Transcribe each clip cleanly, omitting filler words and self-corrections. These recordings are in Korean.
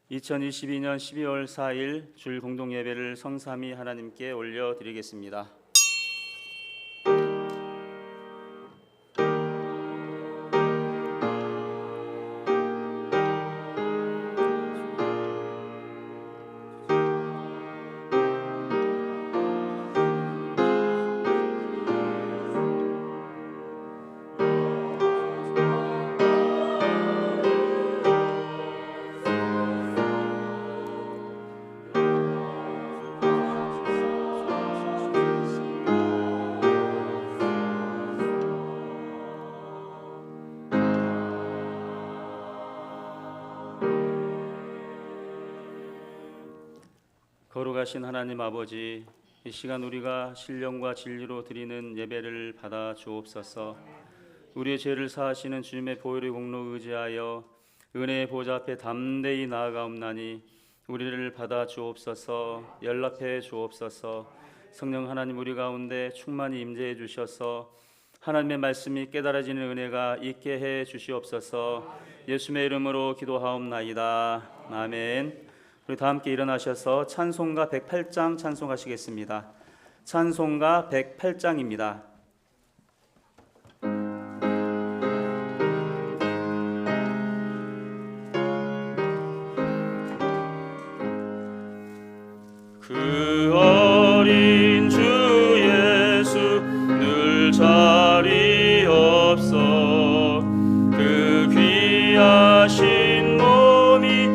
2022년 12월 4일 주일 공동 예배를 성삼위 하나님께 올려드리겠습니다. 거룩하신 하나님 아버지, 이 시간 우리가 신령과 진리로 드리는 예배를 받아 주옵소서. 우리의 죄를 사하시는 주님의 보혈의 공로 의지하여 은혜의 보좌 앞에 담대히 나아가옵나니 우리를 받아 주옵소서. 연락해 주옵소서. 성령 하나님 우리 가운데 충만히 임재해 주셔서 하나님의 말씀이 깨달아지는 은혜가 있게 해 주시옵소서. 예수의 이름으로 기도하옵나이다. 아멘. 우리 다 함께 일어나셔서 찬송가 108장 찬송하시겠습니다. 찬송가 108장입니다. 그 어린 주 예수 늘 자리 없어 그 귀하신 몸이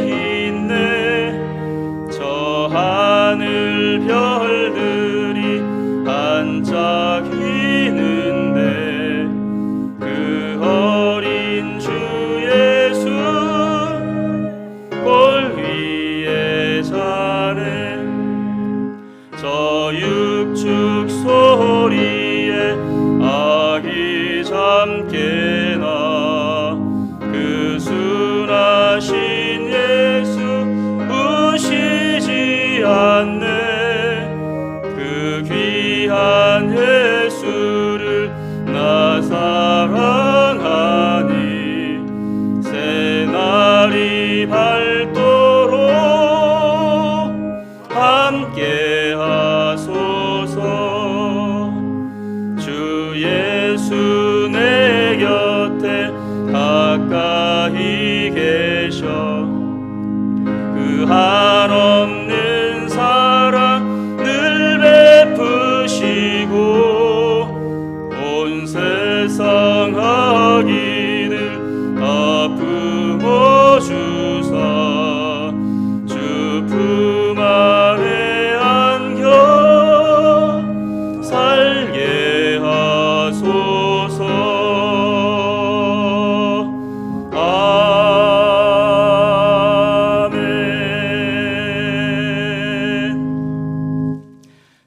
있네. 저 하늘 별들이 반짝이는데 그 어린 주 예수 골 위에 자네. 저 육축 소리에 아기 잠깨나 그 순하신 예수 우시지 않네. 그 귀한 예수를 나 사랑하니 새날이 밝도록 함께 하소서. 주 예수 내 곁에 가까이 계셔 그 한없는 사랑 늘 베푸시고 온 세상 아기들 다 품어주사 주 품 안에 안겨 살게 하소서.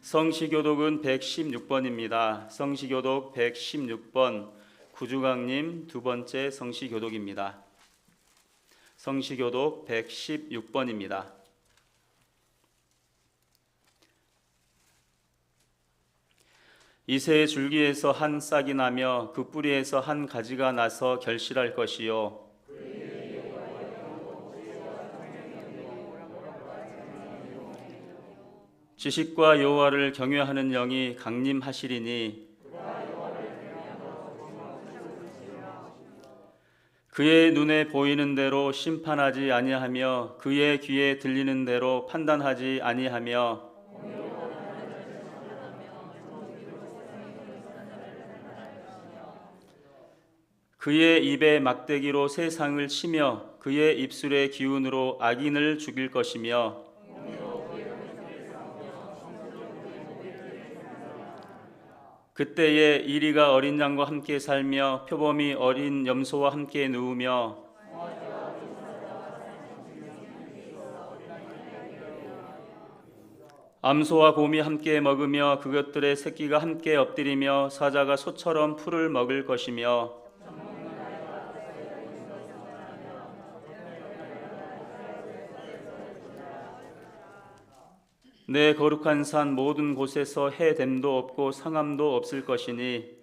성시교독은 116번입니다. 성시교독 116번 구주강님 두 번째 성시교독입니다. 성시교독 116번입니다. 이새의 줄기에서 한 싹이 나며 그 뿌리에서 한 가지가 나서 결실할 것이요 지식과 여호와를 경외하는 영이 강림하시리니 그의 눈에 보이는 대로 심판하지 아니하며 그의 귀에 들리는 대로 판단하지 아니하며 그의 입에 막대기로 세상을 치며 그의 입술의 기운으로 악인을 죽일 것이며 그때에 이리가 어린 양과 함께 살며 표범이 어린 염소와 함께 누우며 암소와 곰이 함께 먹으며 그것들의 새끼가 함께 엎드리며 사자가 소처럼 풀을 먹을 것이며 내 거룩한 산 모든 곳에서 해됨도 없고 상함도 없을 것이니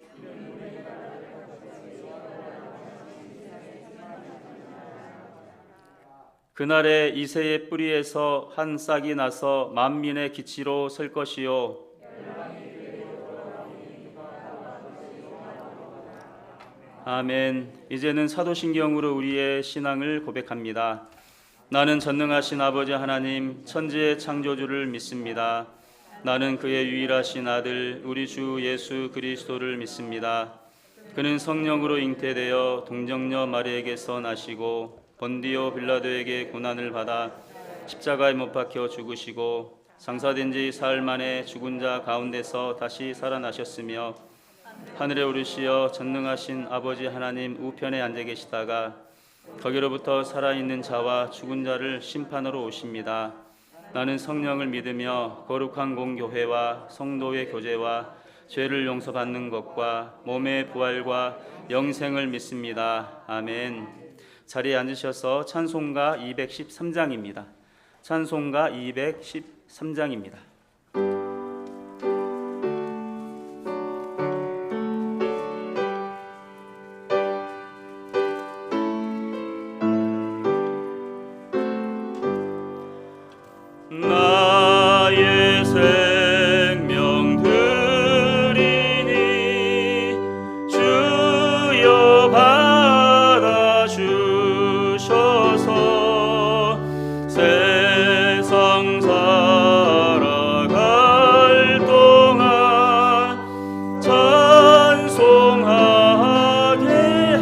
그날에 이새의 뿌리에서 한 싹이 나서 만민의 기치로 설 것이요 아멘. 이제는 사도신경으로 우리의 신앙을 고백합니다. 나는 전능하신 아버지 하나님 천지의 창조주를 믿습니다. 나는 그의 유일하신 아들 우리 주 예수 그리스도를 믿습니다. 그는 성령으로 잉태되어 동정녀 마리에게서 나시고 본디오 빌라도에게 고난을 받아 십자가에 못 박혀 죽으시고 장사된 지 사흘 만에 죽은 자 가운데서 다시 살아나셨으며 하늘에 오르시어 전능하신 아버지 하나님 우편에 앉아 계시다가 거기로부터 살아있는 자와 죽은 자를 심판으로 오십니다. 나는 성령을 믿으며 거룩한 공교회와 성도의 교제와 죄를 용서받는 것과 몸의 부활과 영생을 믿습니다. 아멘. 자리에 앉으셔서 찬송가 213장입니다. 찬송가 213장입니다. 나의 생명 드리니 주여 받아주셔서 세상 살아갈 동안 찬송하게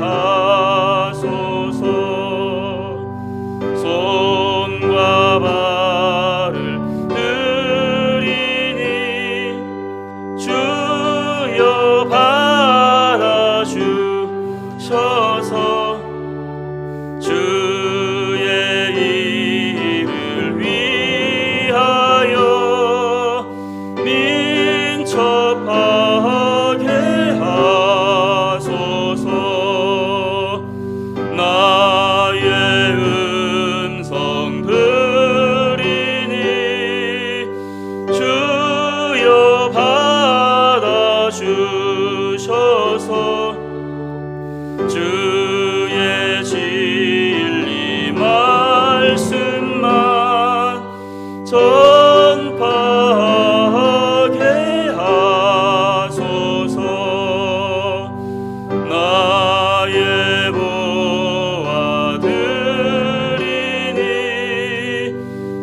하소서. 손과 발을 드리니 주여 받아주셔서 주의 일을 위하여 민첩하게 하소서. 나의 음성 드리니 주여 받아주셔서 주의 진리 말씀만 전파하게 하소서. 나의 보아 드리니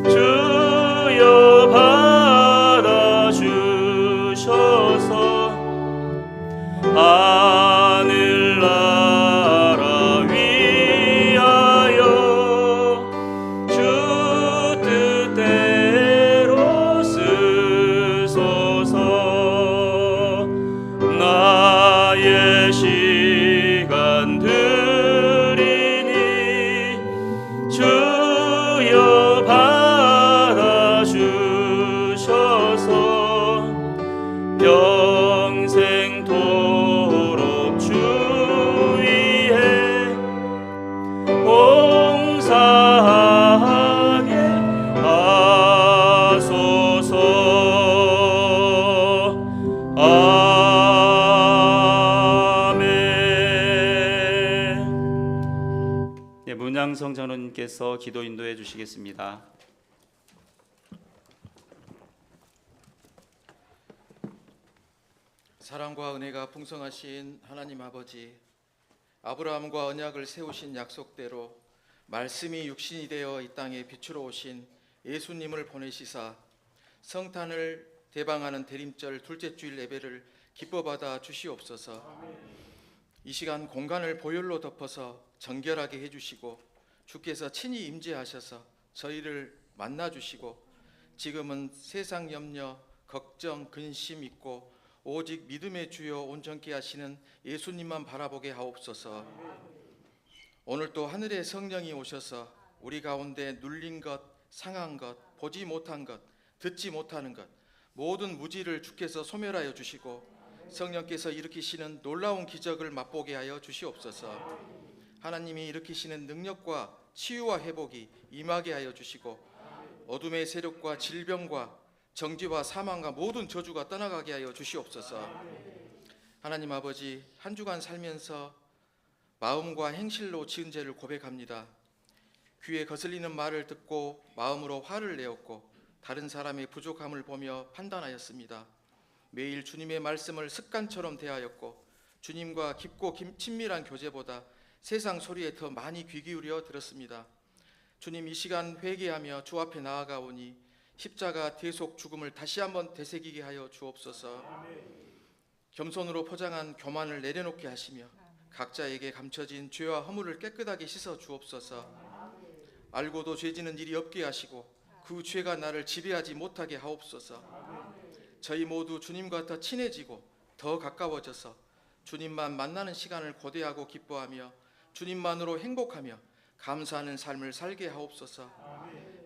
주여 받아주셔서 하늘나라 위하여 주 뜻대로 쓰소서. 나의 시간 드리니 주여 받아주셔서 평생토록 주 위에 봉사하게 하소서. 아멘. 네, 문양성 전원님께서 기도 인도해 주시겠습니다. 사랑과 은혜가 풍성하신 하나님 아버지, 아브라함과 언약을 세우신 약속대로 말씀이 육신이 되어 이 땅에 빛으로 오신 예수님을 보내시사 성탄을 대방하는 대림절 둘째 주일 예배를 기뻐 받아 주시옵소서. 이 시간 공간을 보혈로 덮어서 정결하게 해주시고 주께서 친히 임재하셔서 저희를 만나 주시고 지금은 세상 염려, 걱정, 근심 있고 오직 믿음의 주여 온전케 하시는 예수님만 바라보게 하옵소서. 오늘 또 하늘의 성령이 오셔서 우리 가운데 눌린 것, 상한 것, 보지 못한 것, 듣지 못하는 것 모든 무지를 주께서 소멸하여 주시고 성령께서 일으키시는 놀라운 기적을 맛보게 하여 주시옵소서. 하나님이 일으키시는 능력과 치유와 회복이 임하게 하여 주시고 어둠의 세력과 질병과 정죄와 사망과 모든 저주가 떠나가게 하여 주시옵소서. 하나님 아버지, 한 주간 살면서 마음과 행실로 지은 죄를 고백합니다. 귀에 거슬리는 말을 듣고 마음으로 화를 내었고 다른 사람의 부족함을 보며 판단하였습니다. 매일 주님의 말씀을 습관처럼 대하였고 주님과 깊고 친밀한 교제보다 세상 소리에 더 많이 귀 기울여 들었습니다. 주님, 이 시간 회개하며 주 앞에 나아가오니 십자가 대속 죽음을 다시 한번 되새기게 하여 주옵소서. 겸손으로 포장한 교만을 내려놓게 하시며 각자에게 감춰진 죄와 허물을 깨끗하게 씻어 주옵소서. 알고도 죄지는 일이 없게 하시고 그 죄가 나를 지배하지 못하게 하옵소서. 저희 모두 주님과 더 친해지고 더 가까워져서 주님만 만나는 시간을 고대하고 기뻐하며 주님만으로 행복하며 감사하는 삶을 살게 하옵소서.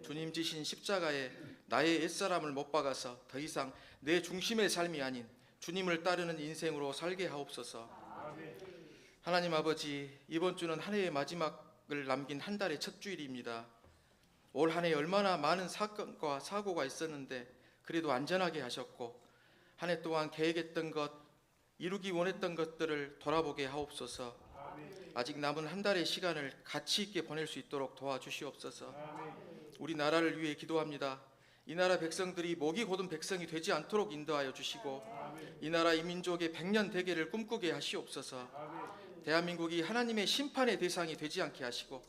주님 지신 십자가에 나의 옛사람을 못 박아서 더 이상 내 중심의 삶이 아닌 주님을 따르는 인생으로 살게 하옵소서. 하나님 아버지, 이번 주는 한 해의 마지막을 남긴 한 달의 첫 주일입니다. 올 한 해 얼마나 많은 사건과 사고가 있었는데 그래도 안전하게 하셨고 한 해 동안 계획했던 것, 이루기 원했던 것들을 돌아보게 하옵소서. 아직 남은 한 달의 시간을 가치 있게 보낼 수 있도록 도와주시옵소서. 우리나라를 위해 기도합니다. 이 나라 백성들이 목이 곧은 백성이 되지 않도록 인도하여 주시고 이 나라 이 민족의 100년 대계를 꿈꾸게 하시옵소서. 대한민국이 하나님의 심판의 대상이 되지 않게 하시고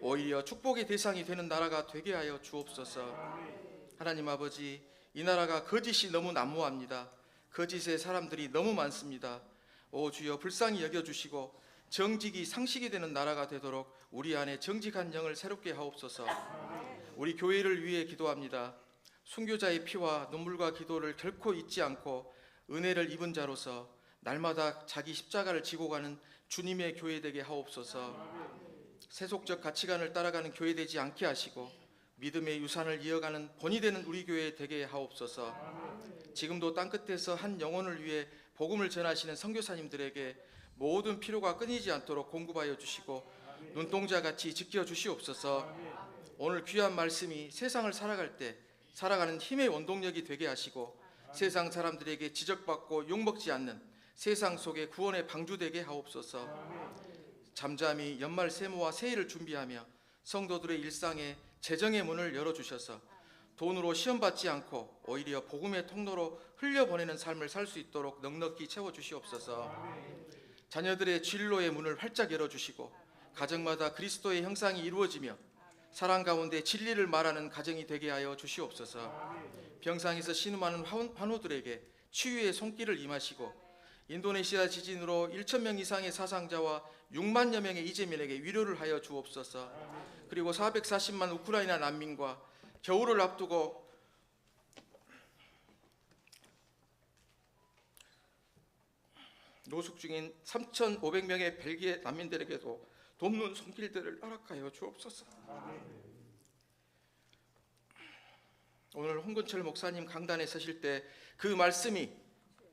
오히려 축복의 대상이 되는 나라가 되게 하여 주옵소서. 하나님 아버지, 이 나라가 거짓이 너무 난무합니다. 거짓의 사람들이 너무 많습니다. 오 주여, 불쌍히 여겨주시고 정직이 상식이 되는 나라가 되도록 우리 안에 정직한 영을 새롭게 하옵소서. 우리 교회를 위해 기도합니다. 순교자의 피와 눈물과 기도를 결코 잊지 않고 은혜를 입은 자로서 날마다 자기 십자가를 지고 가는 주님의 교회 되게 하옵소서. 세속적 가치관을 따라가는 교회 되지 않게 하시고 믿음의 유산을 이어가는 본이 되는 우리 교회 되게 하옵소서. 지금도 땅끝에서 한 영혼을 위해 복음을 전하시는 선교사님들에게 모든 필요가 끊이지 않도록 공급하여 주시고 눈동자같이 지켜주시옵소서. 오늘 귀한 말씀이 세상을 살아갈 때 살아가는 힘의 원동력이 되게 하시고 세상 사람들에게 지적받고 욕먹지 않는 세상 속의 구원의 방주되게 하옵소서. 잠잠히 연말 세모와 새해를 준비하며 성도들의 일상에 재정의 문을 열어주셔서 돈으로 시험받지 않고 오히려 복음의 통로로 흘려보내는 삶을 살 수 있도록 넉넉히 채워주시옵소서. 자녀들의 진로의 문을 활짝 열어주시고 가정마다 그리스도의 형상이 이루어지며 사랑 가운데 진리를 말하는 가정이 되게 하여 주시옵소서. 병상에서 신음하는 환우들에게 치유의 손길을 임하시고 인도네시아 지진으로 1,000명 이상의 사상자와 6만여 명의 이재민에게 위로를 하여 주옵소서. 그리고 440만 우크라이나 난민과 겨울을 앞두고 노숙 중인 3,500명의 벨기에 난민들에게도 돕는 손길들을 허락하여 주옵소서. 오늘 홍근철 목사님 강단에 서실 때 그 말씀이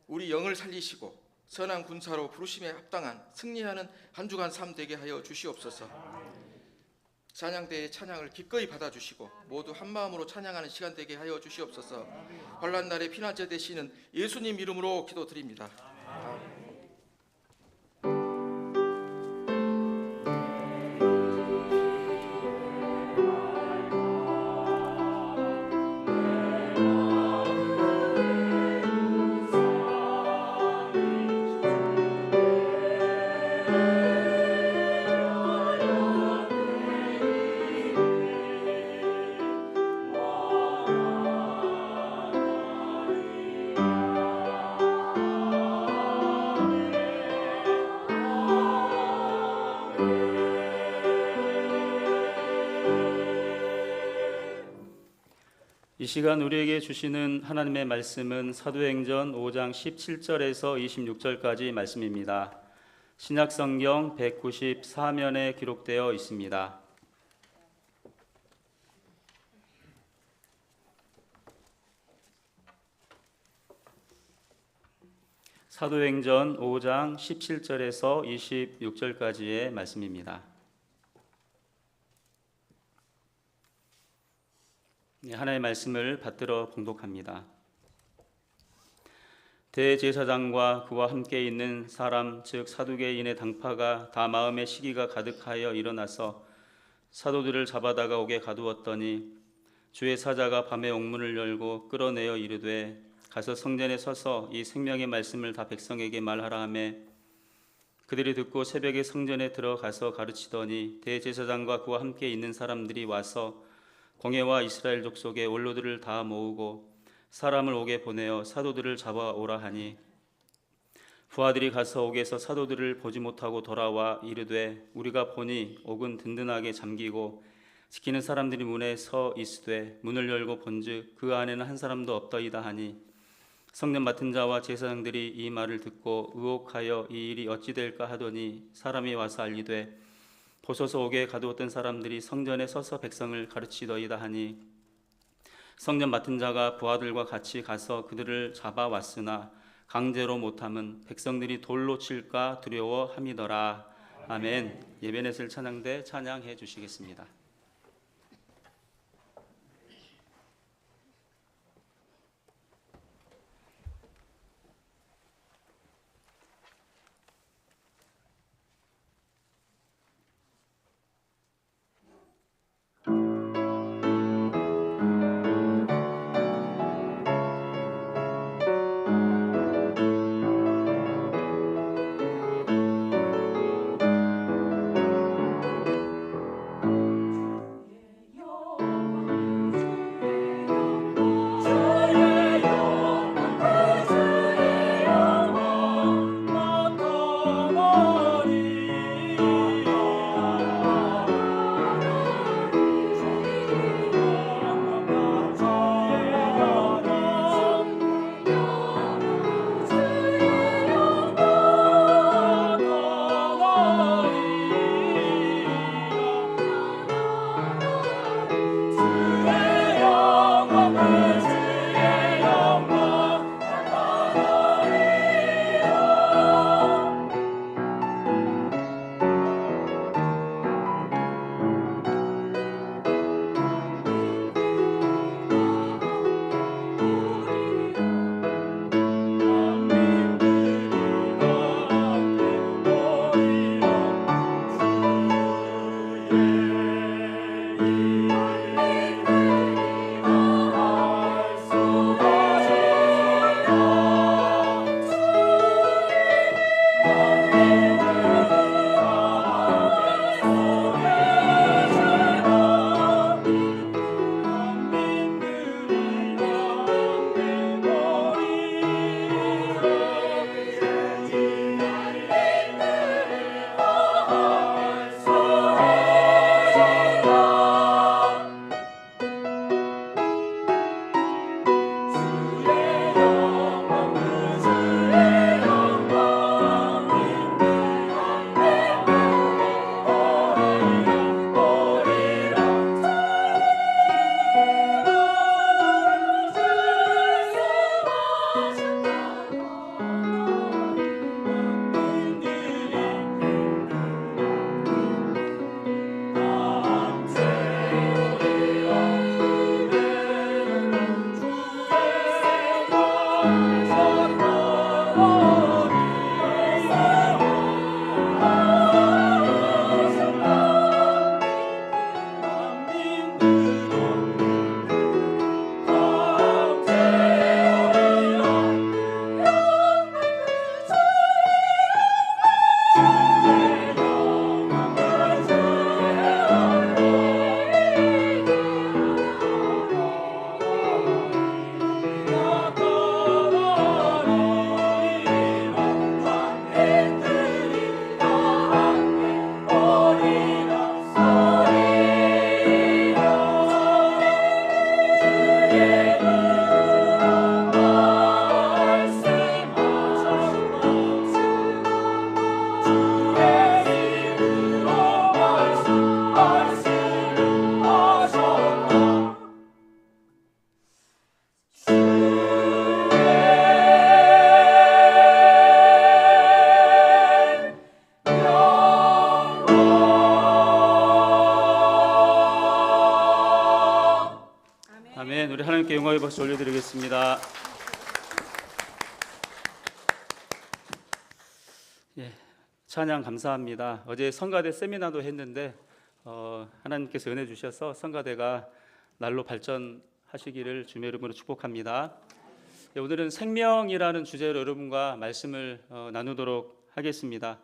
우리 영을 살리시고 선한 군사로 부르심에 합당한 승리하는 한 주간 삶 되게 하여 주시옵소서. 찬양대의 찬양을 기꺼이 받아주시고 모두 한 마음으로 찬양하는 시간 되게 하여 주시옵소서. 환난 날의 피난처 되시는 예수님 이름으로 기도드립니다. 이 시간 우리에게 주시는 하나님의 말씀은 사도행전 5장 17절에서 26절까지 말씀입니다. 신약성경 194면에 기록되어 있습니다. 사도행전 5장 17절에서 26절까지의 말씀입니다. 하나님의 말씀을 받들어 봉독합니다. 대제사장과 그와 함께 있는 사람 즉 사두개인의 당파가 다 마음의 시기가 가득하여 일어나서 사도들을 잡아다가 옥에 가두었더니 주의 사자가 밤에 옥문을 열고 끌어내어 이르되 가서 성전에 서서 이 생명의 말씀을 다 백성에게 말하라 하매 그들이 듣고 새벽에 성전에 들어가서 가르치더니 대제사장과 그와 함께 있는 사람들이 와서 공회와 이스라엘 족속의 원로들을 다 모으고 사람을 옥에 보내어 사도들을 잡아오라 하니 부하들이 가서 옥에서 사도들을 보지 못하고 돌아와 이르되 우리가 보니 옥은 든든하게 잠기고 지키는 사람들이 문에 서 있으되 문을 열고 본즉 그 안에는 한 사람도 없더이다 하니 성전 맡은 자와 제사장들이 이 말을 듣고 의혹하여 이 일이 어찌 될까 하더니 사람이 와서 알리되 보소서 옥에 가두었던 사람들이 성전에 서서 백성을 가르치더이다 하니 성전 맡은 자가 부하들과 같이 가서 그들을 잡아왔으나 강제로 못함은 백성들이 돌로 칠까 두려워함이더라. 아멘. 예배넷을 찬양대 찬양해 주시겠습니다. 아멘. 우리 하나님께 영광의 박수 올려드리겠습니다. 찬양 감사합니다. 어제 성가대 세미나도 했는데 하나님께서 은혜 주셔서 성가대가 날로 발전하시기를 주님의 이름으로 축복합니다. 오늘은 생명이라는 주제로 여러분과 말씀을 나누도록 하겠습니다.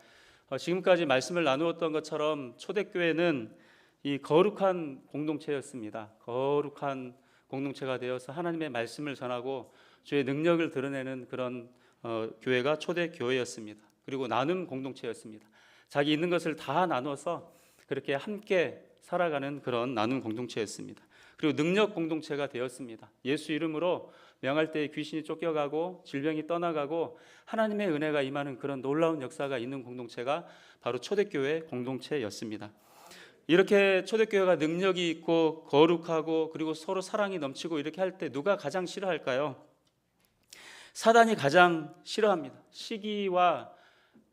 지금까지 말씀을 나누었던 것처럼 초대교회는 이 거룩한 공동체였습니다. 거룩한 공동체가 되어서 하나님의 말씀을 전하고 주의 능력을 드러내는 그런 교회가 초대교회였습니다. 그리고 나눔 공동체였습니다. 자기 있는 것을 다 나눠서 그렇게 함께 살아가는 그런 나눔 공동체였습니다. 그리고 능력 공동체가 되었습니다. 예수 이름으로 명할 때 귀신이 쫓겨가고 질병이 떠나가고 하나님의 은혜가 임하는 그런 놀라운 역사가 있는 공동체가 바로 초대교회 공동체였습니다. 이렇게 초대교회가 능력이 있고 거룩하고 그리고 서로 사랑이 넘치고 이렇게 할 때 누가 가장 싫어할까요? 사단이 가장 싫어합니다. 시기와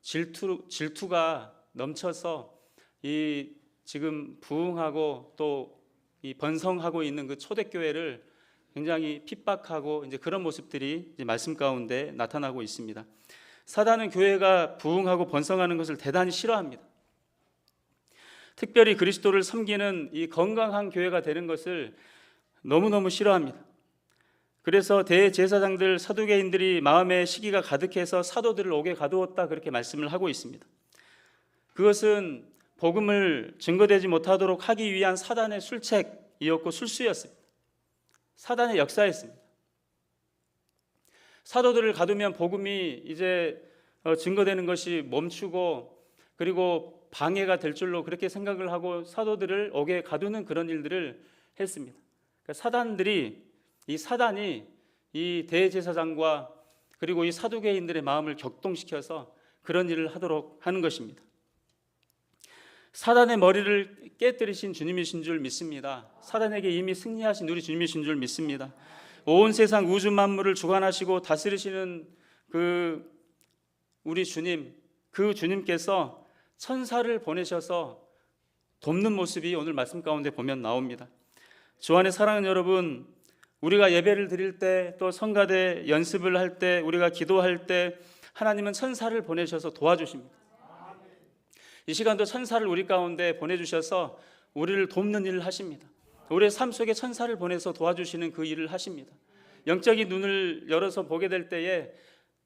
질투가 넘쳐서 이 지금 부흥하고 또 이 번성하고 있는 그 초대교회를 굉장히 핍박하고 이제 그런 모습들이 이제 말씀 가운데 나타나고 있습니다. 사단은 교회가 부흥하고 번성하는 것을 대단히 싫어합니다. 특별히 그리스도를 섬기는 이 건강한 교회가 되는 것을 너무너무 싫어합니다. 그래서 대제사장들 사두개인들이 마음에 시기가 가득해서 사도들을 옥에 가두었다 그렇게 말씀을 하고 있습니다. 그것은 복음을 증거되지 못하도록 하기 위한 사단의 술책이었고 술수였습니다. 사단의 역사였습니다. 사도들을 가두면 복음이 이제 증거되는 것이 멈추고 그리고 방해가 될 줄로 그렇게 생각을 하고 사도들을 옥에 가두는 그런 일들을 했습니다. 그러니까 사단이 이 대제사장과 그리고 이 사두개인들의 마음을 격동시켜서 그런 일을 하도록 하는 것입니다. 사단의 머리를 깨뜨리신 주님이신 줄 믿습니다. 사단에게 이미 승리하신 우리 주님이신 줄 믿습니다. 온 세상 우주 만물을 주관하시고 다스리시는 그 우리 주님, 그 주님께서 천사를 보내셔서 돕는 모습이 오늘 말씀 가운데 보면 나옵니다. 주 안에 사랑하는 여러분, 우리가 예배를 드릴 때 또 성가대 연습을 할 때 우리가 기도할 때 하나님은 천사를 보내셔서 도와주십니다. 이 시간도 천사를 우리 가운데 보내주셔서 우리를 돕는 일을 하십니다. 우리의 삶 속에 천사를 보내서 도와주시는 그 일을 하십니다. 영적인 눈을 열어서 보게 될 때에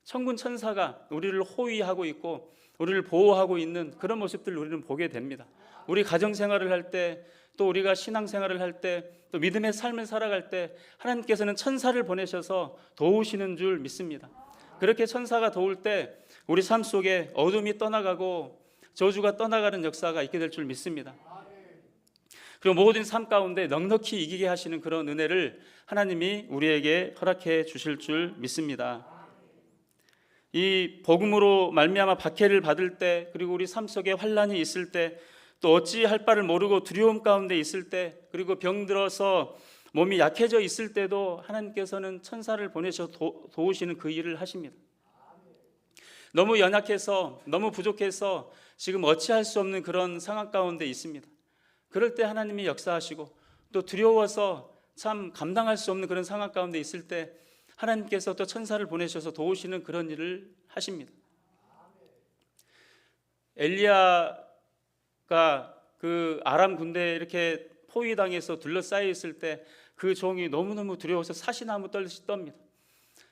천군 천사가 우리를 호위하고 있고 우리를 보호하고 있는 그런 모습들을 우리는 보게 됩니다. 우리 가정생활을 할 때 또 우리가 신앙생활을 할 때 또 믿음의 삶을 살아갈 때 하나님께서는 천사를 보내셔서 도우시는 줄 믿습니다. 그렇게 천사가 도울 때 우리 삶 속에 어둠이 떠나가고 저주가 떠나가는 역사가 있게 될 줄 믿습니다. 그리고 모든 삶 가운데 넉넉히 이기게 하시는 그런 은혜를 하나님이 우리에게 허락해 주실 줄 믿습니다. 이 복음으로 말미암아 박해를 받을 때 그리고 우리 삶 속에 환난이 있을 때 또 어찌할 바를 모르고 두려움 가운데 있을 때 그리고 병들어서 몸이 약해져 있을 때도 하나님께서는 천사를 보내셔서 도우시는 그 일을 하십니다. 너무 연약해서 너무 부족해서 지금 어찌할 수 없는 그런 상황 가운데 있습니다. 그럴 때 하나님이 역사하시고 또 두려워서 참 감당할 수 없는 그런 상황 가운데 있을 때 하나님께서 또 천사를 보내셔서 도우시는 그런 일을 하십니다. 엘리야가 그 아람 군대에 이렇게 포위당해서 둘러싸여 있을 때 그 종이 너무너무 두려워서 사시나무 떨듯이 떱니다.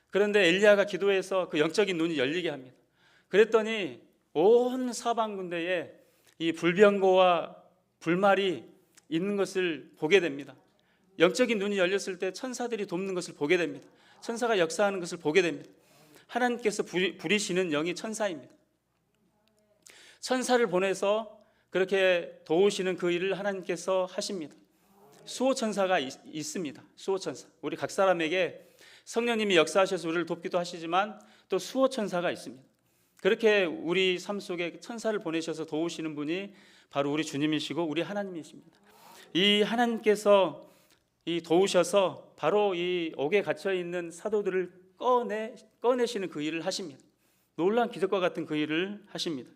그런데 엘리야가 기도해서 그 영적인 눈이 열리게 합니다. 그랬더니 온 사방 군대에 이 불병거와 불말이 있는 것을 보게 됩니다. 영적인 눈이 열렸을 때 천사들이 돕는 것을 보게 됩니다. 천사가 역사하는 것을 보게 됩니다. 하나님께서 부리시는 영이 천사입니다. 천사를 보내서 그렇게 도우시는 그 일을 하나님께서 하십니다. 수호천사가 있습니다. 수호천사. 우리 각 사람에게 성령님이 역사하셔서 우리를 돕기도 하시지만 또 수호천사가 있습니다. 그렇게 우리 삶 속에 천사를 보내셔서 도우시는 분이 바로 우리 주님이시고 우리 하나님이십니다. 이 하나님께서 이 도우셔서 바로 이 옥에 갇혀 있는 사도들을 꺼내시는 그 일을 하십니다. 놀라운 기적과 같은 그 일을 하십니다.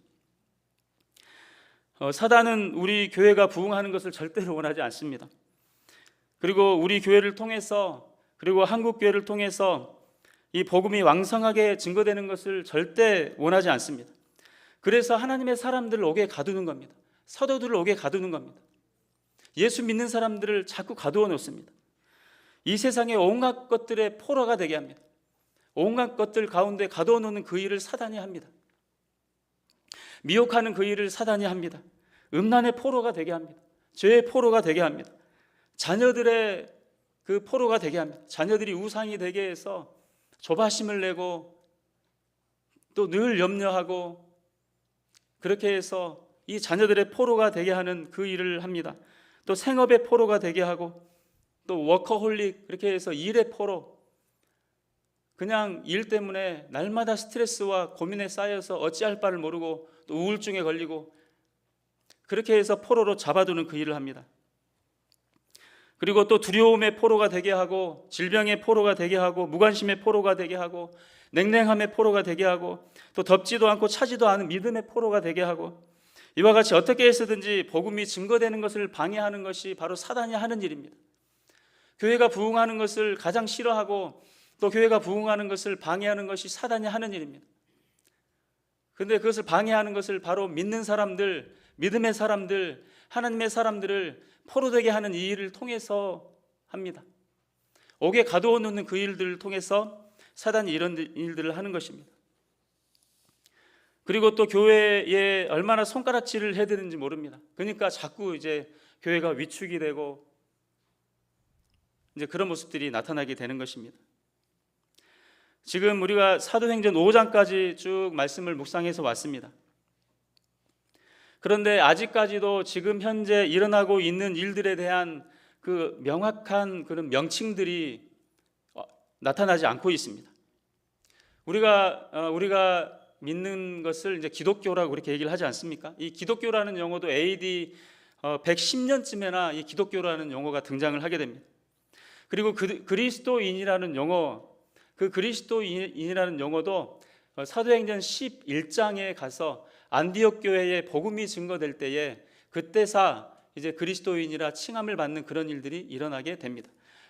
사단은 우리 교회가 부흥하는 것을 절대로 원하지 않습니다. 그리고 우리 교회를 통해서 그리고 한국 교회를 통해서 이 복음이 왕성하게 증거되는 것을 절대 원하지 않습니다. 그래서 하나님의 사람들을 옥에 가두는 겁니다. 사도들을 옥에 가두는 겁니다. 예수 믿는 사람들을 자꾸 가두어 놓습니다. 이 세상의 온갖 것들의 포로가 되게 합니다. 온갖 것들 가운데 가두어 놓는 그 일을 사단이 합니다. 미혹하는 그 일을 사단이 합니다. 음란의 포로가 되게 합니다. 죄의 포로가 되게 합니다. 자녀들의 그 포로가 되게 합니다. 자녀들이 우상이 되게 해서 조바심을 내고 또 늘 염려하고 그렇게 해서 이 자녀들의 포로가 되게 하는 그 일을 합니다. 또 생업의 포로가 되게 하고 또 워커홀릭 그렇게 해서 일의 포로, 그냥 일 때문에 날마다 스트레스와 고민에 쌓여서 어찌할 바를 모르고 또 우울증에 걸리고 그렇게 해서 포로로 잡아두는 그 일을 합니다. 그리고 또 두려움의 포로가 되게 하고 질병의 포로가 되게 하고 무관심의 포로가 되게 하고 냉랭함의 포로가 되게 하고 또 덥지도 않고 차지도 않은 믿음의 포로가 되게 하고, 이와 같이 어떻게 해서든지 복음이 증거되는 것을 방해하는 것이 바로 사단이 하는 일입니다. 교회가 부흥하는 것을 가장 싫어하고 또 교회가 부흥하는 것을 방해하는 것이 사단이 하는 일입니다. 그런데 그것을 방해하는 것을 바로 믿는 사람들, 믿음의 사람들, 하나님의 사람들을 포로되게 하는 이 일을 통해서 합니다. 옥에 가두어 놓는 그 일들을 통해서 사단이 이런 일들을 하는 것입니다. 그리고 또 교회에 얼마나 손가락질을 해야 되는지 모릅니다. 그러니까 자꾸 이제 교회가 위축이 되고 이제 그런 모습들이 나타나게 되는 것입니다. 지금 우리가 사도행전 5장까지 쭉 말씀을 묵상해서 왔습니다. 그런데 아직까지도 지금 현재 일어나고 있는 일들에 대한 그 명확한 그런 명칭들이 나타나지 않고 있습니다. 우리가 믿는 것을 이제 기독교라고 그렇게 얘기를 하지 않습니까? 이 기독교라는 용어도 AD 110년쯤에나 이 기독교라는 용어가 등장을 하게 됩니다. 그리고 그리스도인이라는 용어, 그 그리스도인이라는 용어도 사도행전 11장에 가서 안디옥 교회에 복음이 증거될 때에 그때사 이제 그리스도인이라 칭함을 받는 그런 일들이 일어나게 됩니다.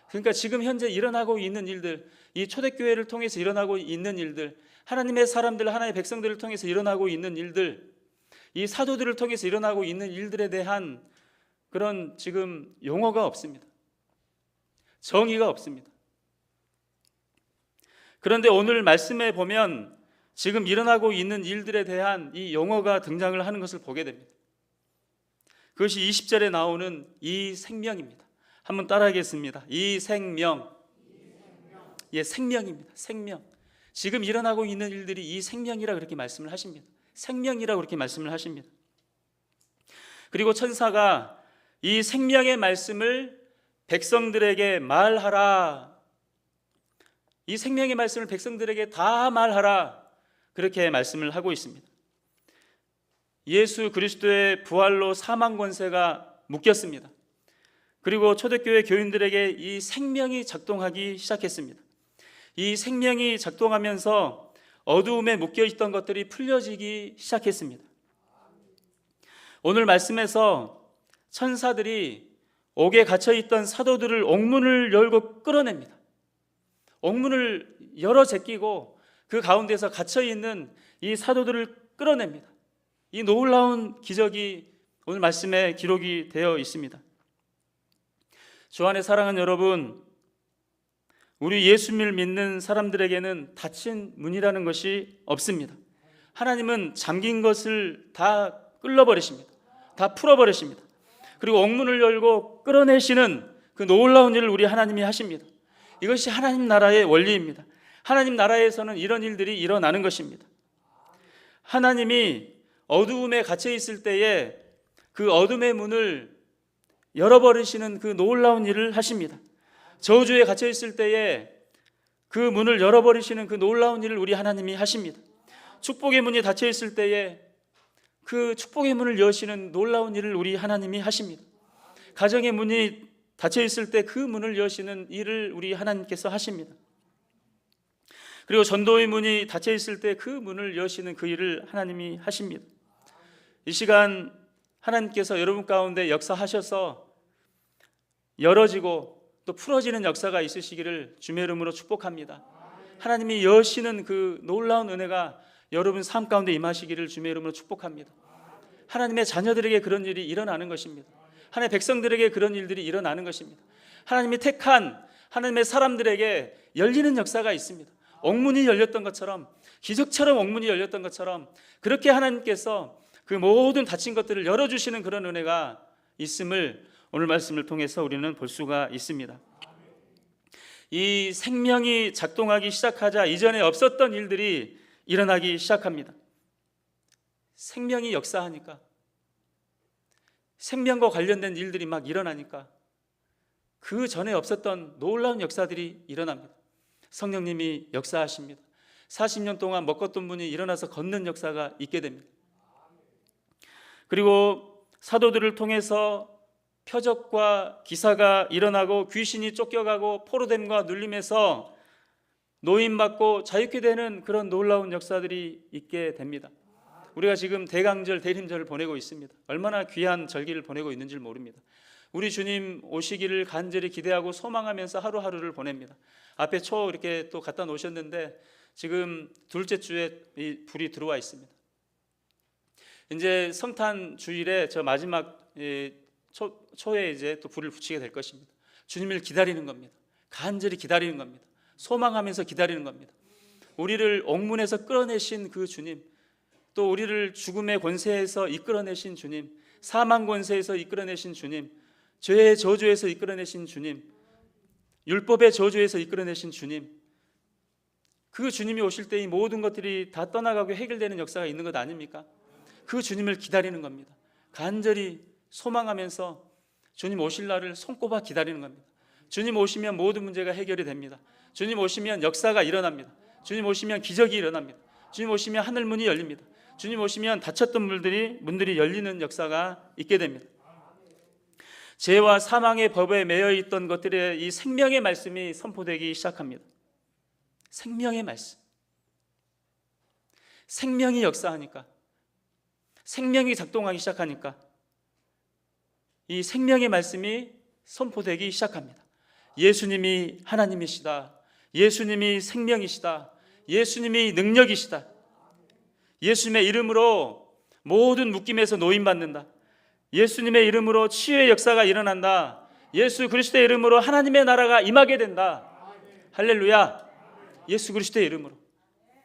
그러니까 지금 현재 일어나고 있는 일들, 이 초대교회를 통해서 일어나고 있는 일들, 하나님의 사람들, 하나님의 백성들을 통해서 일어나고 있는 일들, 이 사도들을 통해서 일어나고 있는 일들에 대한 그런 지금 용어가 없습니다. 정의가 없습니다. 그런데 오늘 말씀에 보면 지금 일어나고 있는 일들에 대한 이 용어가 등장을 하는 것을 보게 됩니다. 그것이 20절에 나오는 이 생명입니다. 한번 따라하겠습니다. 이 생명. 예, 생명입니다. 생명. 지금 일어나고 있는 일들이 이 생명이라 그렇게 말씀을 하십니다. 생명이라 그렇게 말씀을 하십니다. 그리고 천사가 이 생명의 말씀을 백성들에게 말하라. 이 생명의 말씀을 백성들에게 다 말하라. 그렇게 말씀을 하고 있습니다. 예수 그리스도의 부활로 사망 권세가 묶였습니다. 그리고 초대교회 교인들에게 이 생명이 작동하기 시작했습니다. 이 생명이 작동하면서 어두움에 묶여있던 것들이 풀려지기 시작했습니다. 오늘 말씀에서 천사들이 옥에 갇혀있던 사도들을 옥문을 열고 끌어냅니다. 옥문을 열어 제끼고 그 가운데서 갇혀있는 이 사도들을 끌어냅니다. 이 놀라운 기적이 오늘 말씀에 기록이 되어 있습니다. 주 안에 사랑하는 여러분, 우리 예수님을 믿는 사람들에게는 닫힌 문이라는 것이 없습니다. 하나님은 잠긴 것을 다 끌어버리십니다. 다 풀어버리십니다. 그리고 옥문을 열고 끌어내시는 그 놀라운 일을 우리 하나님이 하십니다. 이것이 하나님 나라의 원리입니다. 하나님 나라에서는 이런 일들이 일어나는 것입니다. 하나님이 어두움에 갇혀 있을 때에 그 어둠의 문을 열어버리시는 그 놀라운 일을 하십니다. 저주에 갇혀 있을 때에 그 문을 열어버리시는 그 놀라운 일을 우리 하나님이 하십니다. 축복의 문이 닫혀 있을 때에 그 축복의 문을 여시는 놀라운 일을 우리 하나님이 하십니다. 가정의 문이 닫혀 있을 때 그 문을 여시는 일을 우리 하나님께서 하십니다. 그리고 전도의 문이 닫혀 있을 때 그 문을 여시는 그 일을 하나님이 하십니다. 이 시간 하나님께서 여러분 가운데 역사하셔서 열어지고 또 풀어지는 역사가 있으시기를 주의 이름으로 축복합니다. 하나님이 여시는 그 놀라운 은혜가 여러분 삶 가운데 임하시기를 주의 이름으로 축복합니다. 하나님의 자녀들에게 그런 일이 일어나는 것입니다. 하나님의 백성들에게 그런 일들이 일어나는 것입니다. 하나님이 택한 하나님의 사람들에게 열리는 역사가 있습니다. 옥문이 열렸던 것처럼, 기적처럼 옥문이 열렸던 것처럼, 그렇게 하나님께서 그 모든 닫힌 것들을 열어주시는 그런 은혜가 있음을 오늘 말씀을 통해서 우리는 볼 수가 있습니다. 이 생명이 작동하기 시작하자 이전에 없었던 일들이 일어나기 시작합니다. 생명이 역사하니까, 생명과 관련된 일들이 막 일어나니까 그 전에 없었던 놀라운 역사들이 일어납니다. 성령님이 역사하십니다. 40년 동안 먹었던 분이 일어나서 걷는 역사가 있게 됩니다. 그리고 사도들을 통해서 표적과 기사가 일어나고 귀신이 쫓겨가고 포로됨과 눌림에서 노임받고 자유케 되는 그런 놀라운 역사들이 있게 됩니다. 우리가 지금 대강절, 대림절을 보내고 있습니다. 얼마나 귀한 절기를 보내고 있는지 모릅니다. 우리 주님 오시기를 간절히 기대하고 소망하면서 하루하루를 보냅니다. 앞에 초 이렇게 또 갖다 놓으셨는데 지금 둘째 주에 이 불이 들어와 있습니다. 이제 성탄 주일에 저 마지막 초에 이제 또 불을 붙이게 될 것입니다. 주님을 기다리는 겁니다. 간절히 기다리는 겁니다. 소망하면서 기다리는 겁니다. 우리를 옥문에서 끌어내신 그 주님, 또 우리를 죽음의 권세에서 이끌어내신 주님, 사망 권세에서 이끌어내신 주님, 죄의 저주에서 이끌어내신 주님, 율법의 저주에서 이끌어내신 주님, 그 주님이 오실 때 이 모든 것들이 다 떠나가고 해결되는 역사가 있는 것 아닙니까? 그 주님을 기다리는 겁니다. 간절히 소망하면서 주님 오실 날을 손꼽아 기다리는 겁니다. 주님 오시면 모든 문제가 해결이 됩니다. 주님 오시면 역사가 일어납니다. 주님 오시면 기적이 일어납니다. 주님 오시면 하늘문이 열립니다. 주님 오시면 닫혔던 문들이 열리는 역사가 있게 됩니다. 죄와 사망의 법에 매여 있던 것들의 이 생명의 말씀이 선포되기 시작합니다. 생명의 말씀, 생명이 역사하니까, 생명이 작동하기 시작하니까 이 생명의 말씀이 선포되기 시작합니다. 예수님이 하나님이시다. 예수님이 생명이시다. 예수님이 능력이시다. 예수님의 이름으로 모든 묶임에서 노임받는다. 예수님의 이름으로 치유의 역사가 일어난다. 예수 그리스도의 이름으로 하나님의 나라가 임하게 된다. 할렐루야. 예수 그리스도의 이름으로